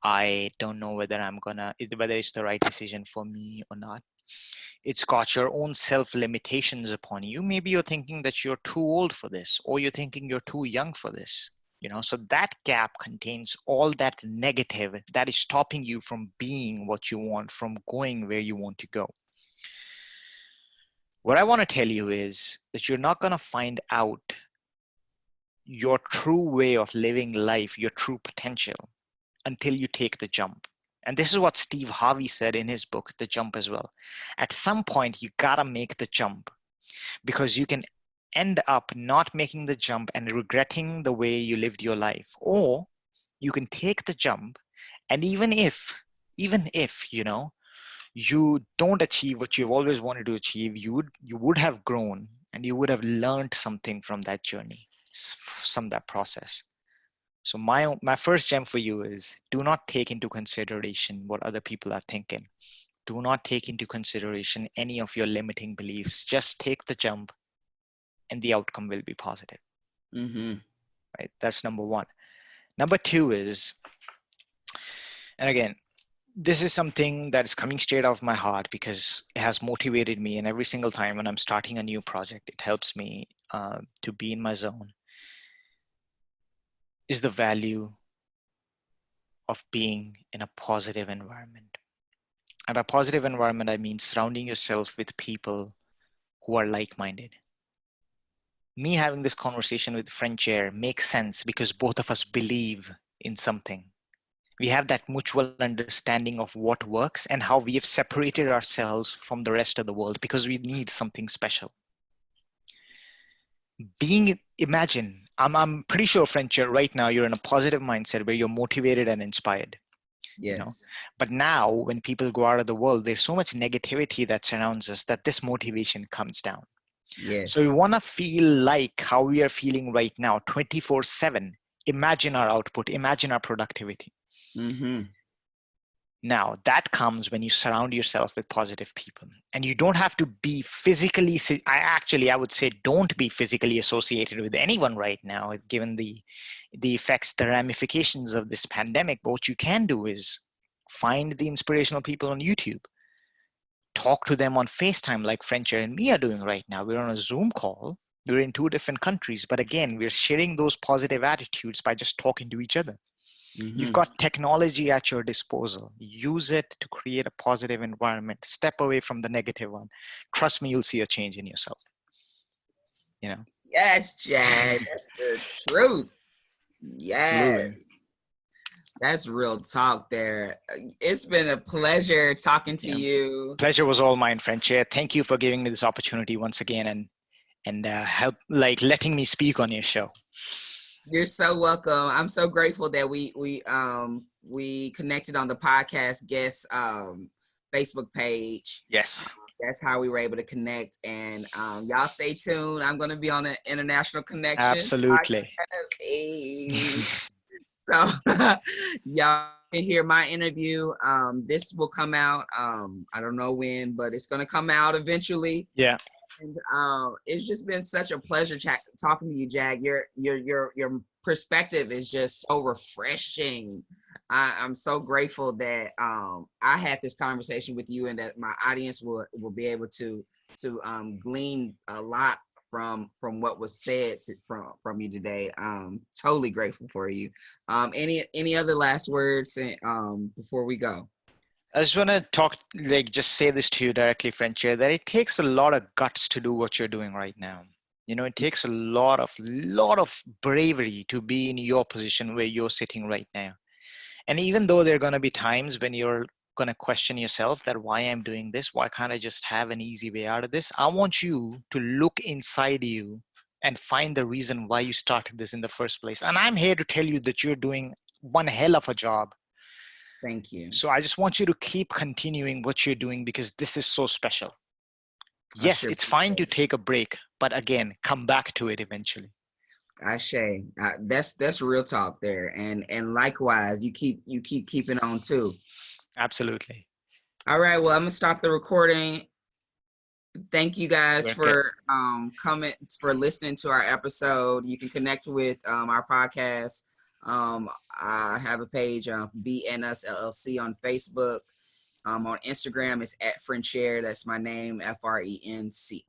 I don't know whether it's the right decision for me or not. It's got your own self limitations upon you. Maybe you're thinking that you're too old for this, or you're thinking you're too young for this. So that gap contains all that negative that is stopping you from being what you want, from going where you want to go. What I want to tell you is that you're not going to find out your true way of living life, your true potential, until you take the jump. And this is what Steve Harvey said in his book, The Jump, as well. At some point, you gotta make the jump, because you can end up not making the jump and regretting the way you lived your life. Or you can take the jump, and even if, you don't achieve what you've always wanted to achieve, you would have grown and you would have learned something from that journey, from that process. So my first gem for you is, do not take into consideration what other people are thinking. Do not take into consideration any of your limiting beliefs. Just take the jump and the outcome will be positive. Mm-hmm. Right? That's number one. Number two is, and again, this is something that's coming straight off my heart because it has motivated me. And every single time when I'm starting a new project, it helps me to be in my zone, is the value of being in a positive environment. And by positive environment, I mean surrounding yourself with people who are like-minded. Me having this conversation with friend Chair makes sense because both of us believe in something. We have that mutual understanding of what works and how we have separated ourselves from the rest of the world because we need something special. Imagine, I'm pretty sure, friend Chair, right now you're in a positive mindset where you're motivated and inspired. Yes. But now when people go out of the world, there's so much negativity that surrounds us that this motivation comes down. Yes. So we want to feel like how we are feeling right now, 24/7. Imagine our output, imagine our productivity. Mm-hmm. Now that comes when you surround yourself with positive people, and you don't have to be physically, I would say don't be physically associated with anyone right now, given the effects, the ramifications of this pandemic. But what you can do is find the inspirational people on YouTube, talk to them on FaceTime like Frencher and me are doing right now. We're on a Zoom call. We're in 2 different countries, but again, we're sharing those positive attitudes by just talking to each other. Mm-hmm. You've got technology at your disposal. Use it to create a positive environment. Step away from the negative one. Trust me, you'll see a change in yourself. Yes, Jag. That's the truth. Yes. Absolutely. That's real talk there. It's been a pleasure talking to you. Pleasure was all mine, Frencher. Thank you for giving me this opportunity once again and help letting me speak on your show. You're so welcome. I'm so grateful that we connected on the podcast guest Facebook page. Yes. That's how we were able to connect. And y'all stay tuned. I'm going to be on the International Connection. Absolutely. So y'all can hear my interview. This will come out. I don't know when, but it's going to come out eventually. Yeah. And it's just been such a pleasure talking to you, Jag. Your perspective is just so refreshing. I'm so grateful that I had this conversation with you, and that my audience will be able to glean a lot from what was said from you today. Totally grateful for you. Any other last words before we go? I just want to just say this to you directly, Frencher, that it takes a lot of guts to do what you're doing right now. It takes a lot of bravery to be in your position where you're sitting right now. And even though there are going to be times when you're going to question yourself that why I'm doing this, why can't I just have an easy way out of this? I want you to look inside you and find the reason why you started this in the first place. And I'm here to tell you that you're doing one hell of a job. Thank you. So I just want you to keep continuing what you're doing because this is so special. Yes, it's fine to take a break, but again, come back to it eventually. Ashe. That's real talk there. And likewise, you keep keeping on too. Absolutely. All right. Well, I'm gonna stop the recording. Thank you guys for coming, for listening to our episode. You can connect with our podcast. I have a page of BNS LLC on Facebook. On Instagram, it's @Frenchair. That's my name, FRENCHAIRE.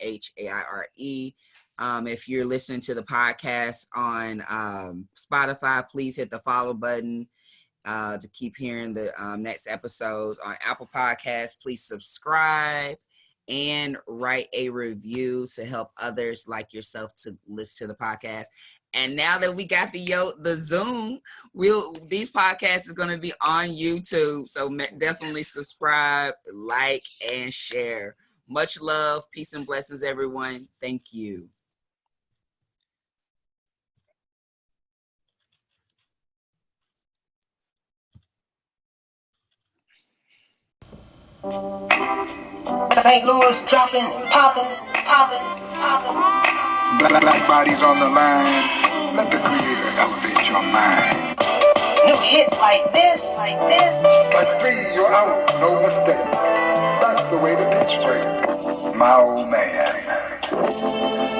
If you're listening to the podcast on Spotify, please hit the follow button to keep hearing the next episodes. On Apple Podcasts, please subscribe and write a review to help others like yourself to listen to the podcast. And now that we got the Zoom, these podcasts is going to be on YouTube. So definitely subscribe, like, and share. Much love, peace and blessings, everyone. Thank you. St. Louis dropping, popping. Black bodies on the line. Let the creator elevate your mind. New hits like this. Strike three, you're out, no mistake. That's the way the pitch break. My old man,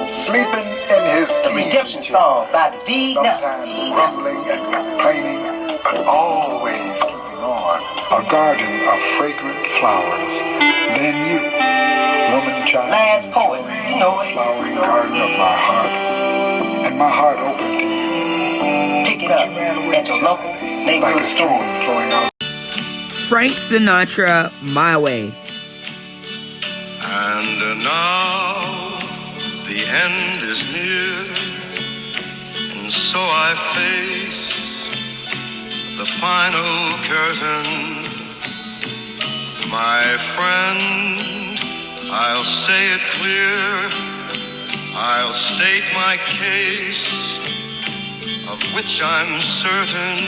sleeping in his The Redemption Song by the V. sometimes grumbling and complaining, but always keeping on. A garden of fragrant flowers. Then you, woman, child, Last poet, you know it. flowering garden of my heart, and my heart open to you. Pick it up at your local neighborhood Like a stream stores. flowing out. Frank Sinatra, My Way. And now the end is near, and so I face the final curtain. My friend, I'll say it clear, I'll state my case, of which I'm certain.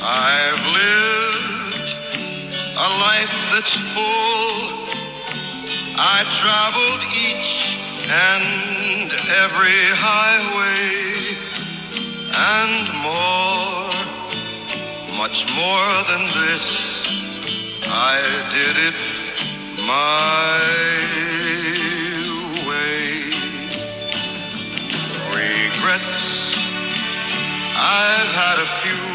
I've lived a life that's full. I traveled each and every highway, and more, much more than this, I did it my way. Regrets, I've had a few,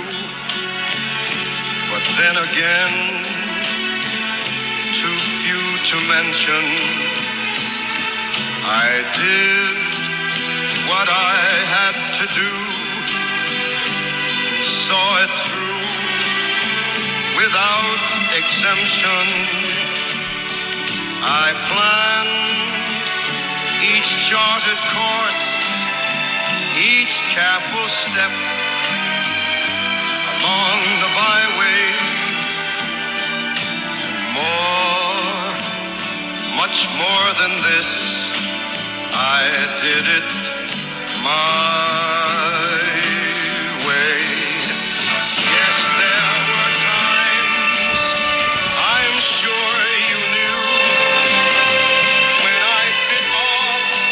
but then again, too few to mention. I did what I had to do, and saw it through without exemption. I planned each charted course, each careful step along the byway, and more, much more than this, I did it my way. Yes, there were times, I'm sure you knew, when I bit off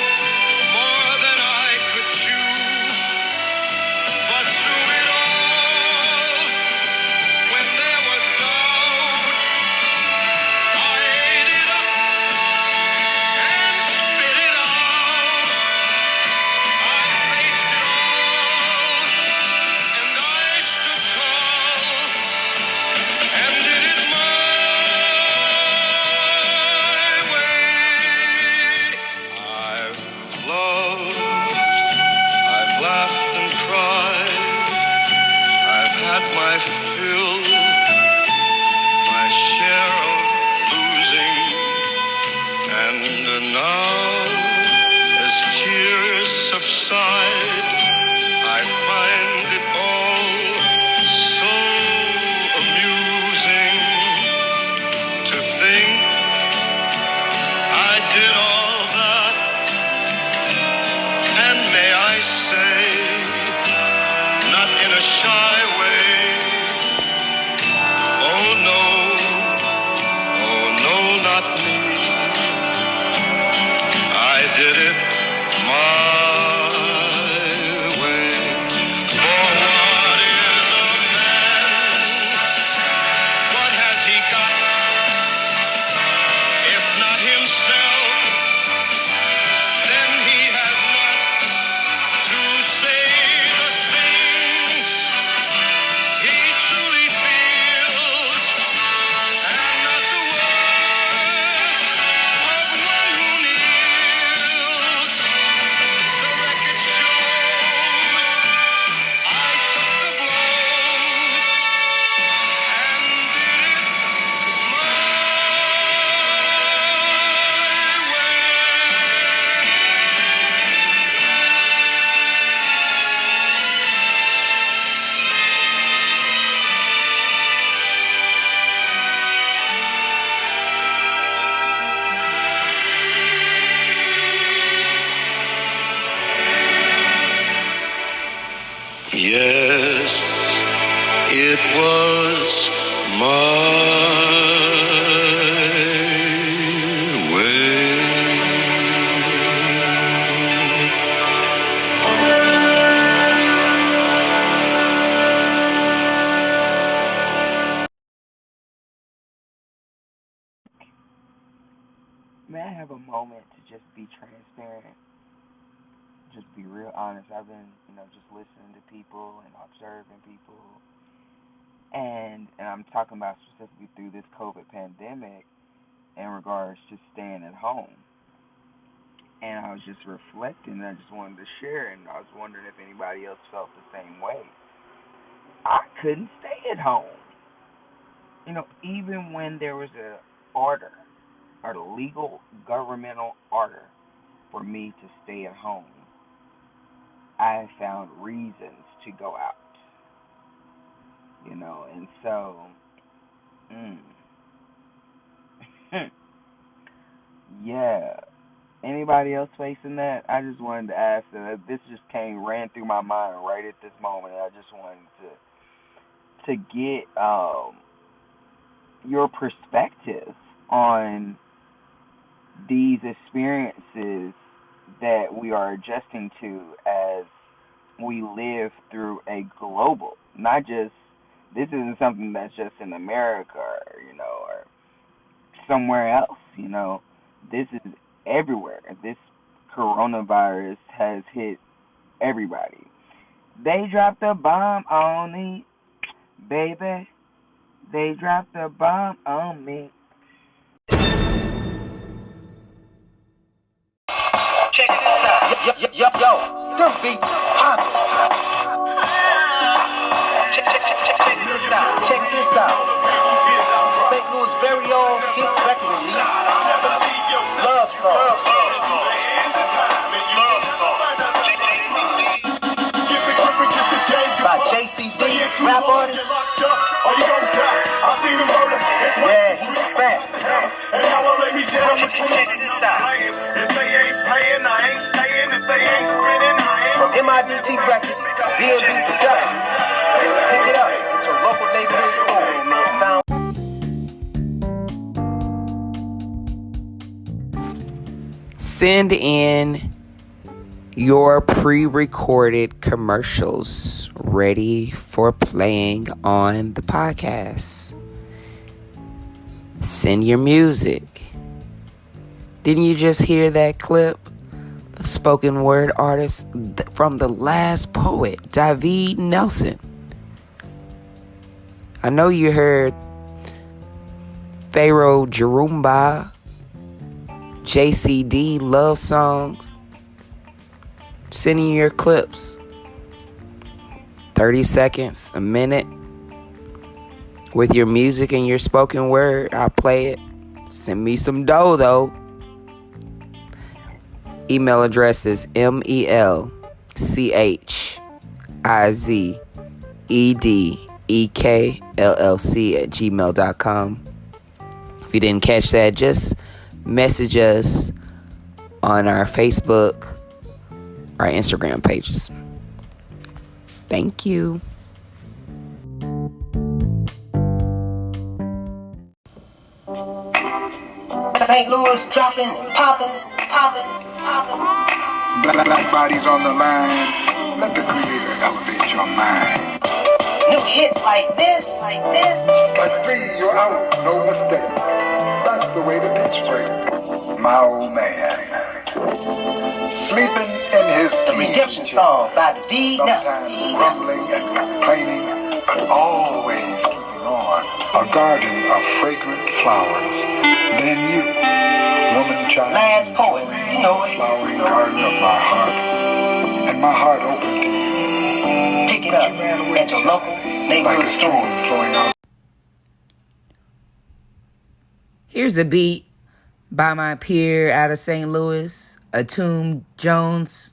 more than I could chew. But through it all, when there was doubt, I ate it up and spit it out. I faced it all. It was my way. May I have a moment to just be transparent? Just be real honest. I've been, just listening to people and observing people. And I'm talking about specifically through this COVID pandemic in regards to staying at home. And I was just reflecting, and I just wanted to share, and I was wondering if anybody else felt the same way. I couldn't stay at home. Even when there was a order, or the legal governmental order for me to stay at home, I found reasons to go out. And so, yeah. Anybody else facing that? I just wanted to ask that. This just ran through my mind right at this moment. I just wanted to get your perspective on these experiences that we are adjusting to as we live through a global, not just, this isn't something that's just in America or somewhere else. This is everywhere. This coronavirus has hit everybody. They dropped a bomb on me, baby. They dropped a bomb on me. Check this out. Yo, them beats is poppin'. Check this out. St. Louis' very own hit record release. Love Song. By JCD, rap artist. Yeah, he's fat. Check this out. From MIDT Records, B&B Productions. Pick it up at your local neighborhood store. Send in your pre-recorded commercials ready for playing on the podcast. Send your music. Didn't you just hear that clip? The spoken word artist from The Last Poet, David Nelson. I know you heard Pharaoh Jerumba, JCD love songs. Send in your clips. 30 seconds, a minute. With your music and your spoken word, I'll play it. Send me some dough, though. Email address is melchizedekllc@gmail.com. If you didn't catch that, just message us on our Facebook, our Instagram pages. Thank you. St. Louis dropping, popping. Black bodies on the line. Let the creator elevate your mind. New hits like this. Like 3, you're out, no mistake. That's the way the pitch break. My old man, sleeping in his The Redemption Song by David Nelson. sometimes grumbling and complaining, but always keeping on. A garden of fragrant flowers. Then you, woman child, Last Poet, you know it. flowering garden of my heart, and my heart open to you. Pick it up at your local neighborhood Like a stream stores. flowing out. Here's a beat by my peer out of St. Louis, Atum Jones.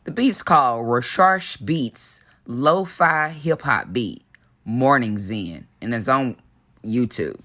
The beat's called Rosharsh Beats Lo-Fi Hip Hop Beat, Morning Zen, and it's on YouTube.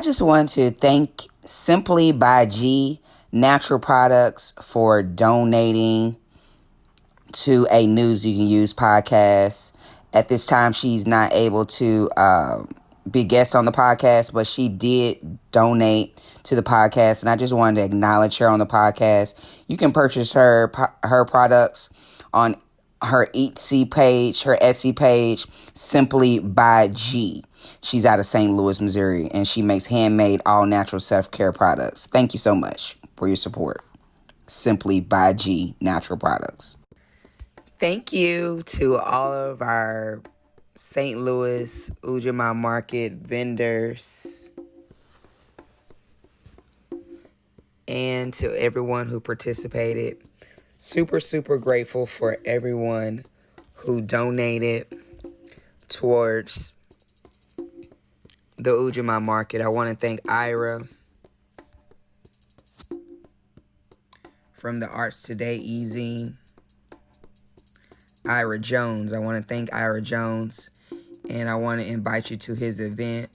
I just want to thank Simply by G Natural Products for donating to a News You Can Use podcast. At this time, she's not able to be guest on the podcast, but she did donate to the podcast, and I just wanted to acknowledge her on the podcast. You can purchase her products on her Etsy page, Simply by G. She's out of St. Louis, Missouri, and she makes handmade all-natural self-care products. Thank you so much for your support. Simply by G Natural Products. Thank you to all of our St. Louis Ujamaa Market vendors and to everyone who participated. Super, super grateful for everyone who donated towards the Ujamaa Market. I want to thank Ira from the Arts Today e-zine. Ira Jones. I want to thank Ira Jones, and I want to invite you to his event.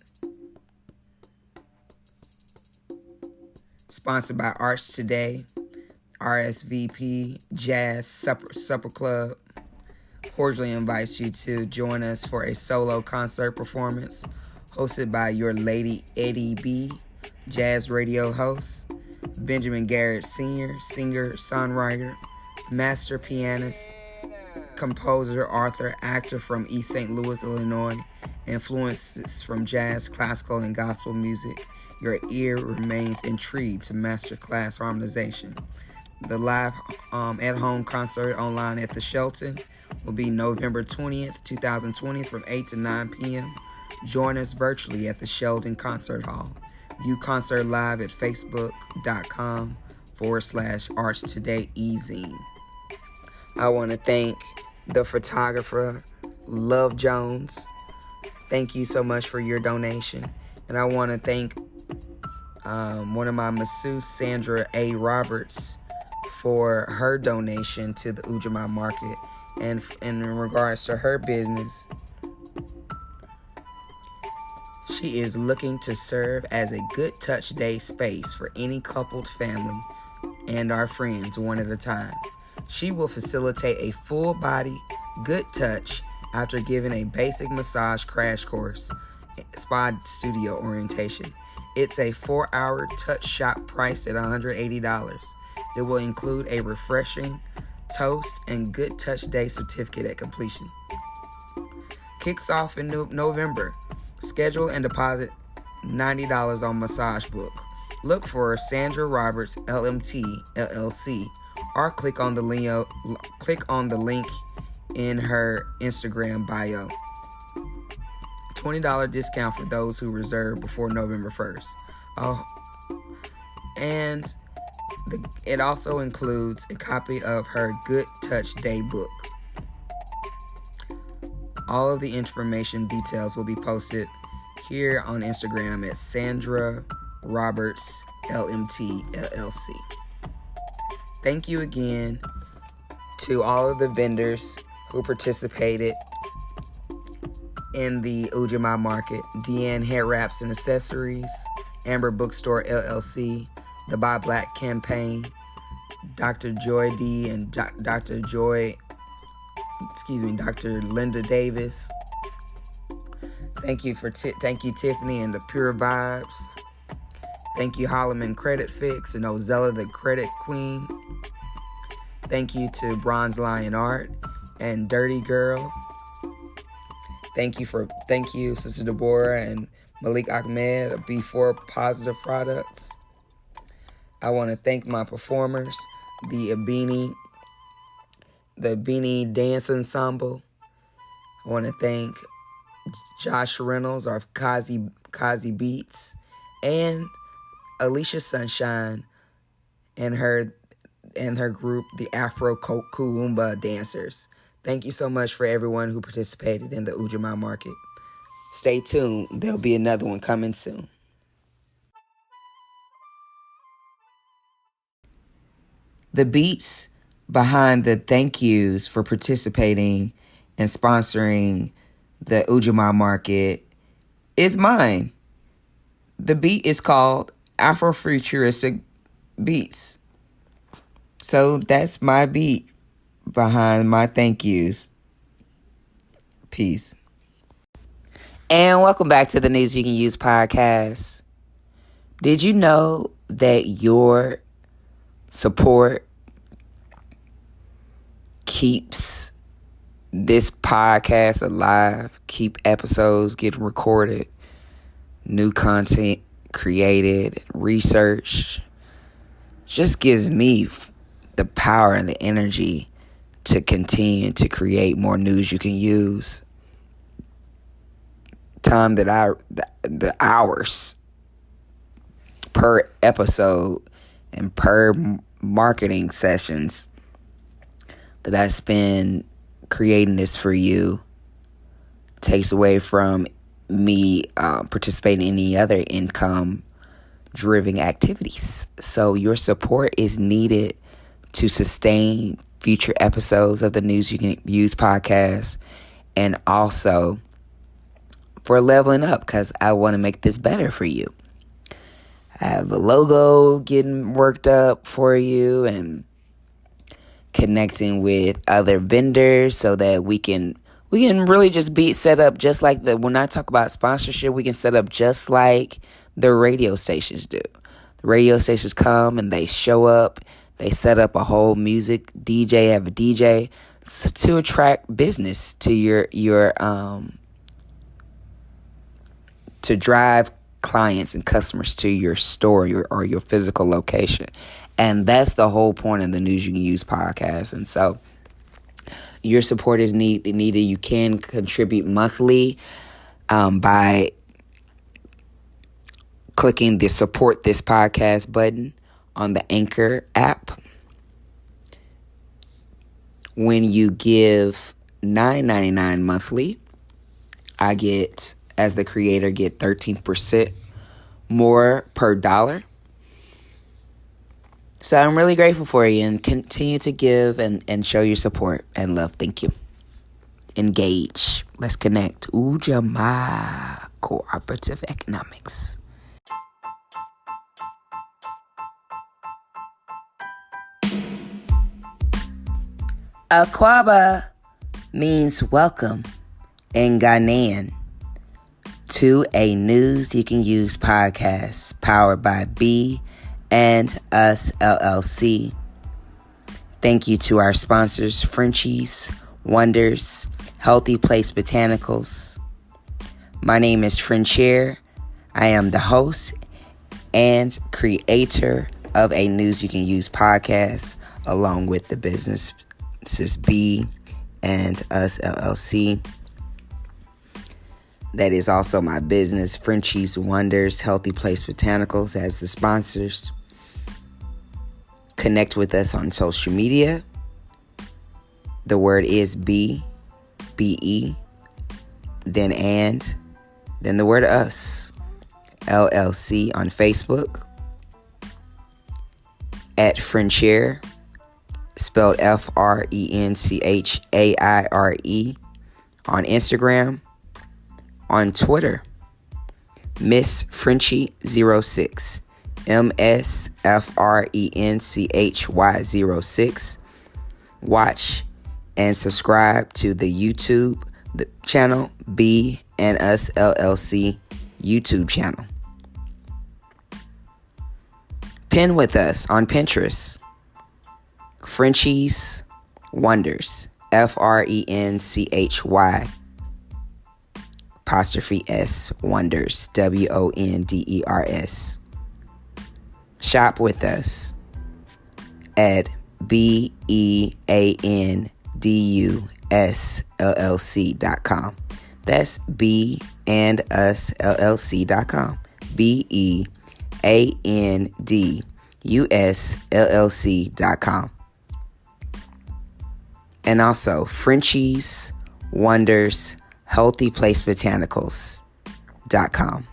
Sponsored by Arts Today, RSVP, Jazz Supper Club. Cordially invites you to join us for a solo concert performance hosted by your Lady Eddie B, jazz radio host, Benjamin Garrett Sr., singer, songwriter, master pianist, composer, author, actor from East St. Louis, Illinois. Influences from jazz, classical, and gospel music. Your ear remains intrigued to master class harmonization. The live at-home concert online at the Shelton will be November 20th, 2020 from 8 to 9 p.m. Join us virtually at the Sheldon Concert Hall. View concert live at facebook.com/Arts Today e-zine. I want to thank the photographer, Love Jones. Thank you so much for your donation. And I want to thank one of my masseuse, Sandra A. Roberts, for her donation to the Ujamaa Market. And in regards to her business, she is looking to serve as a good touch day space for any coupled family and our friends one at a time. She will facilitate a full body, good touch after giving a basic massage crash course, spa studio orientation. It's a 4-hour touch shop priced at $180. It will include a refreshing toast and good touch day certificate at completion. Kicks off in November. Schedule and deposit $90 on Massage Book. Look for Sandra Roberts, LMT, LLC, or click on the link in her Instagram bio. $20 discount for those who reserve before November 1st. And it also includes a copy of her Good Touch Day book. All of the information details will be posted here on Instagram at Sandra Roberts LMT LLC. Thank you again to all of the vendors who participated in the Ujamaa Market. Deanne Hair Wraps and Accessories, Amber Bookstore LLC, the Buy Black Campaign, Dr. Joy D and Dr. Linda Davis. Thank you Tiffany and the Pure Vibes. Thank you Holloman Credit Fix and Ozella the Credit Queen. Thank you to Bronze Lion Art and Dirty Girl. Thank you Sister Deborah and Malik Ahmed of B4 Positive Products. I want to thank my performers, the Beanie Dance Ensemble. I want to thank Josh Reynolds of Kazi Beats and Alicia Sunshine and her group, the Afro Kuumba Dancers. Thank you so much for everyone who participated in the Ujamaa Market. Stay tuned. There'll be another one coming soon. The beats behind the thank yous for participating and sponsoring the Ujamaa Market is mine. the beat is called Afrofuturistic Beats. So that's my beat behind my thank yous. Peace. And welcome back to the News You Can Use podcast. Did you know that your support keeps this podcast alive, keep episodes getting recorded, new content created, researched? Just gives me the power and the energy to continue to create more news you can use. Time that the hours per episode and per marketing sessions that I spend creating this for you takes away from me participating in any other income-driven activities. So your support is needed to sustain future episodes of the News You Can Use podcast, and also for leveling up, because I want to make this better for you. I have a logo getting worked up for you and connecting with other vendors so that we can really just be set up just like when I talk about sponsorship, we can set up just like the radio stations do. The radio stations come and they show up, they set up a whole music DJ, have a DJ to attract business to your to drive clients and customers to your store or your physical location. And that's the whole point of the News You Can Use podcast. And so your support is needed. You can contribute monthly by clicking the support this podcast button on the Anchor app. When you give $9.99 monthly, I get, as the creator, get 13% more per dollar. So I'm really grateful for you, and continue to give and show your support and love. Thank you. Engage. Let's connect. Ujamaa Cooperative Economics. Akwaba means welcome in Ghanaian to a News You Can Use podcast powered by B and Us LLC. Thank you to our sponsors, Frenchies, Wonders, Healthy Place Botanicals. My name is Frenchier. I am the host and creator of a News You Can Use podcast, along with the businesses B and Us LLC. That is also my business, Frenchies, Wonders, Healthy Place Botanicals, as the sponsors. Connect with us on social media. The word is B-E, then the word us, LLC on Facebook, at Frenchier, spelled Frenchaire, on Instagram. On Twitter, Miss Frenchie06, MSFRENCHY06. Watch and subscribe to the YouTube channel, B and Us LLC YouTube channel. Pin with us on Pinterest, Frenchies Wonders, FRENCHY '(S) Wonders, WONDERS. Shop with us at BEANDUSLLC.com. That's BEANDUSLLC.com. BEANDUSLLC.com. And also Frenchies Wonders Healthy Place Botanicals.com.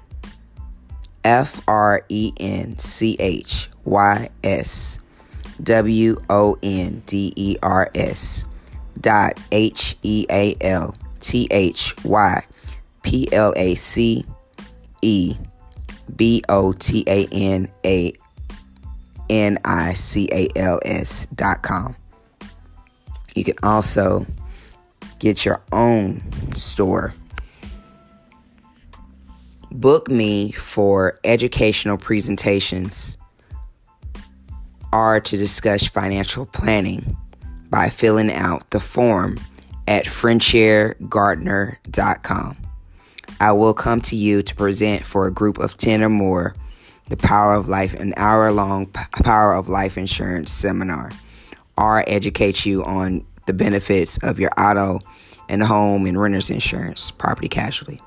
FRENCHYSWONDERS.HEALTHYPLACE BOTANANICALS.com. You can also get your own store. Book me for educational presentations or to discuss financial planning by filling out the form at friendsharegardner.com. I will come to you to present for a group of 10 or more the Power of Life, an hour-long Power of Life insurance seminar, or educate you on the benefits of your auto and home and renter's insurance, property casualty.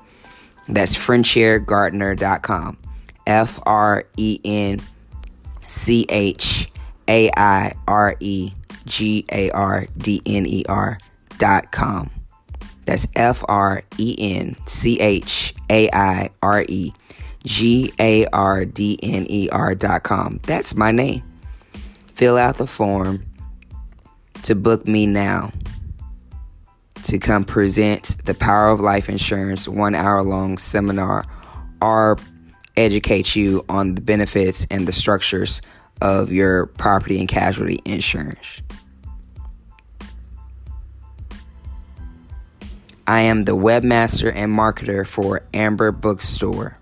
That's friendsharegardner.com. FRENCHAIREGARDNER.com. That's FRENCHAIREGARDNER.com. That's my name. Fill out the form to book me now to come present the Power of Life Insurance 1 hour long seminar or educate you on the benefits and the structures of your property and casualty insurance. I am the webmaster and marketer for Amber Bookstore,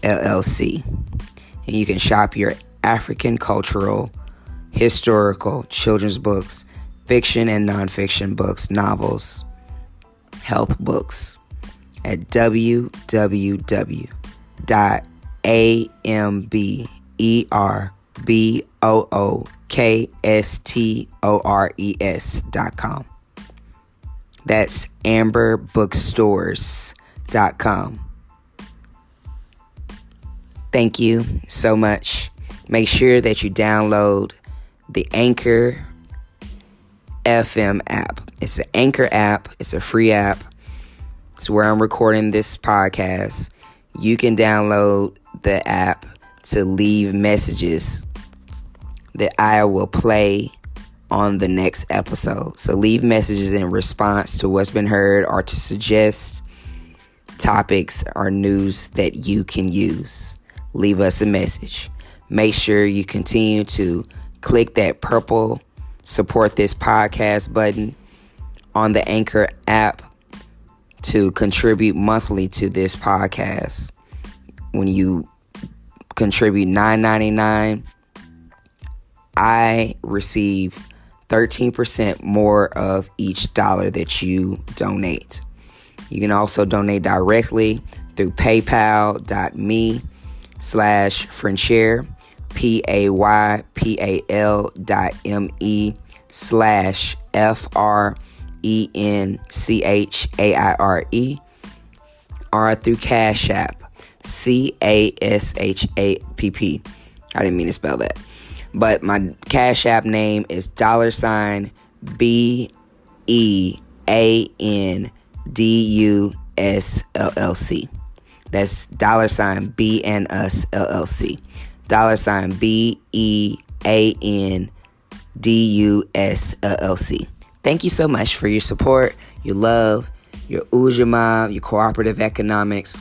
LLC. And you can shop your African cultural, historical, children's books, fiction and nonfiction books, novels, health books at www.amberbookstores.com. That's amberbookstores.com. Thank you so much. Make sure that you download the Anchor FM app. It's an Anchor app. It's a free app. It's where I'm recording this podcast. You can download the app to leave messages that I will play on the next episode. So leave messages in response to what's been heard or to suggest topics or news that you can use. Leave us a message. Make sure you continue to click that purple support this podcast button on the Anchor app to contribute monthly to this podcast. When you contribute $9.99, I receive 13% more of each dollar that you donate. You can also donate directly through paypal.me/friendshare, paypal.me/FRENCHAIRE, or through Cash App, CASHAPP. I didn't mean to spell that. But my Cash App name is $BEANDUSLLC. That's $BNUS LLC. $BEANDUSLLC. Thank you so much for your support, your love, your Ujima, your cooperative economics.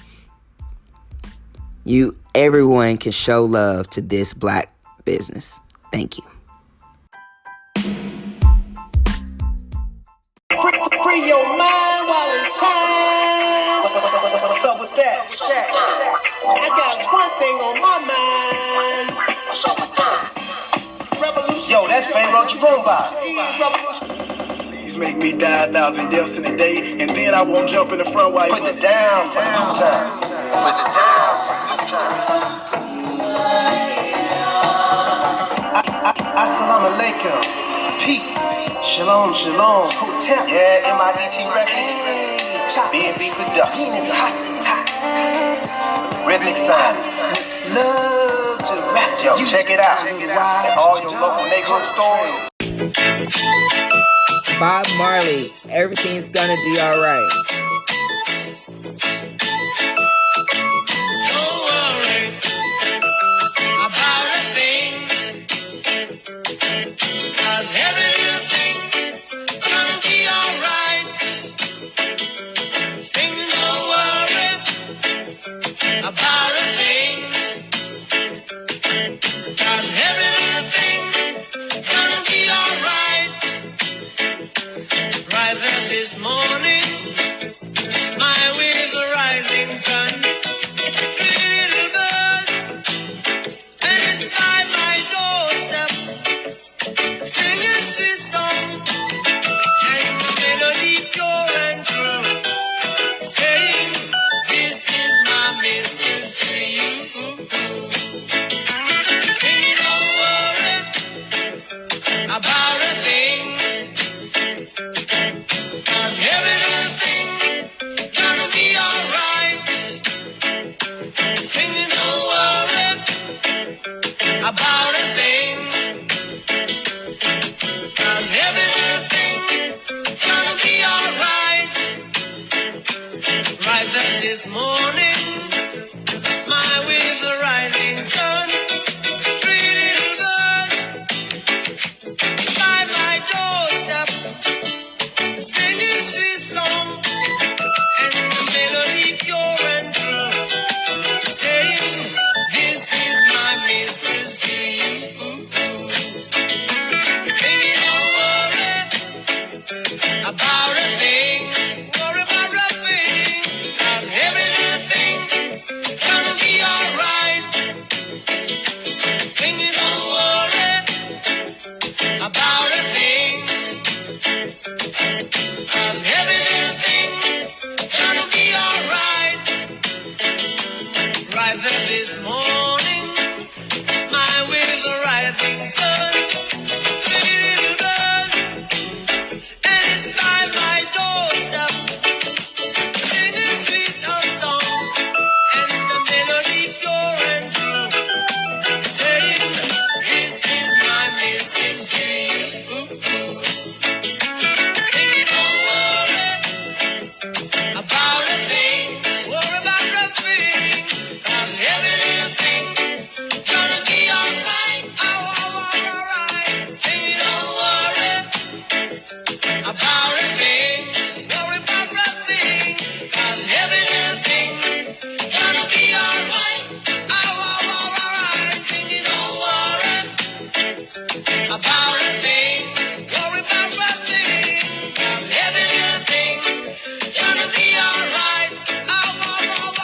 Everyone can show love to this black business. Thank you. Free your mind while it's time. What's up with that? I got one thing on my mind. What's up with that? Revolution. Yo, that's Pharaoh Chiroba. Please make me die 1,000 deaths in a day, and then I won't jump in the front while you put it down for the blue time. Put it down for the blue time. Assalamu alaikum. Peace. Shalom, shalom. Hotel. Yeah, MIDT Records. B&B Productions. Rhythmic Sound. Love to rap. Yo, check it out. And all your local neighborhood stores. Bob Marley, everything's gonna be alright. Don't worry about a thing, 'cause every little thing gonna be alright. Sing, don't worry about a thing. this morning, smile with the rising sun. Three little birds by my doorstep, singing sweet song, and the melody pure and true, saying, "This is my Mrs. G." Singing, "Don't worry about a thing, worry about a thing, 'cause every little thing gonna be alright." Singing, "Don't worry about a thing, 'cause every little thing gonna be alright." Right there this morning, my with the rising sun, pretty little bird, and it's by my doorstep, singing sweet love song, and the melody pure and true, saying, "This is my Mrs. G." Singing, "Don't worry about a thing, worry about a thing, 'cause every little thing gonna be alright, alright. Singing, "Don't worry about a thing, worry about a thing, 'cause every little thing gonna be alright, alright. Singing, "Don't worry about a thing, worry about a thing, 'cause every little thing gonna be alright, alright.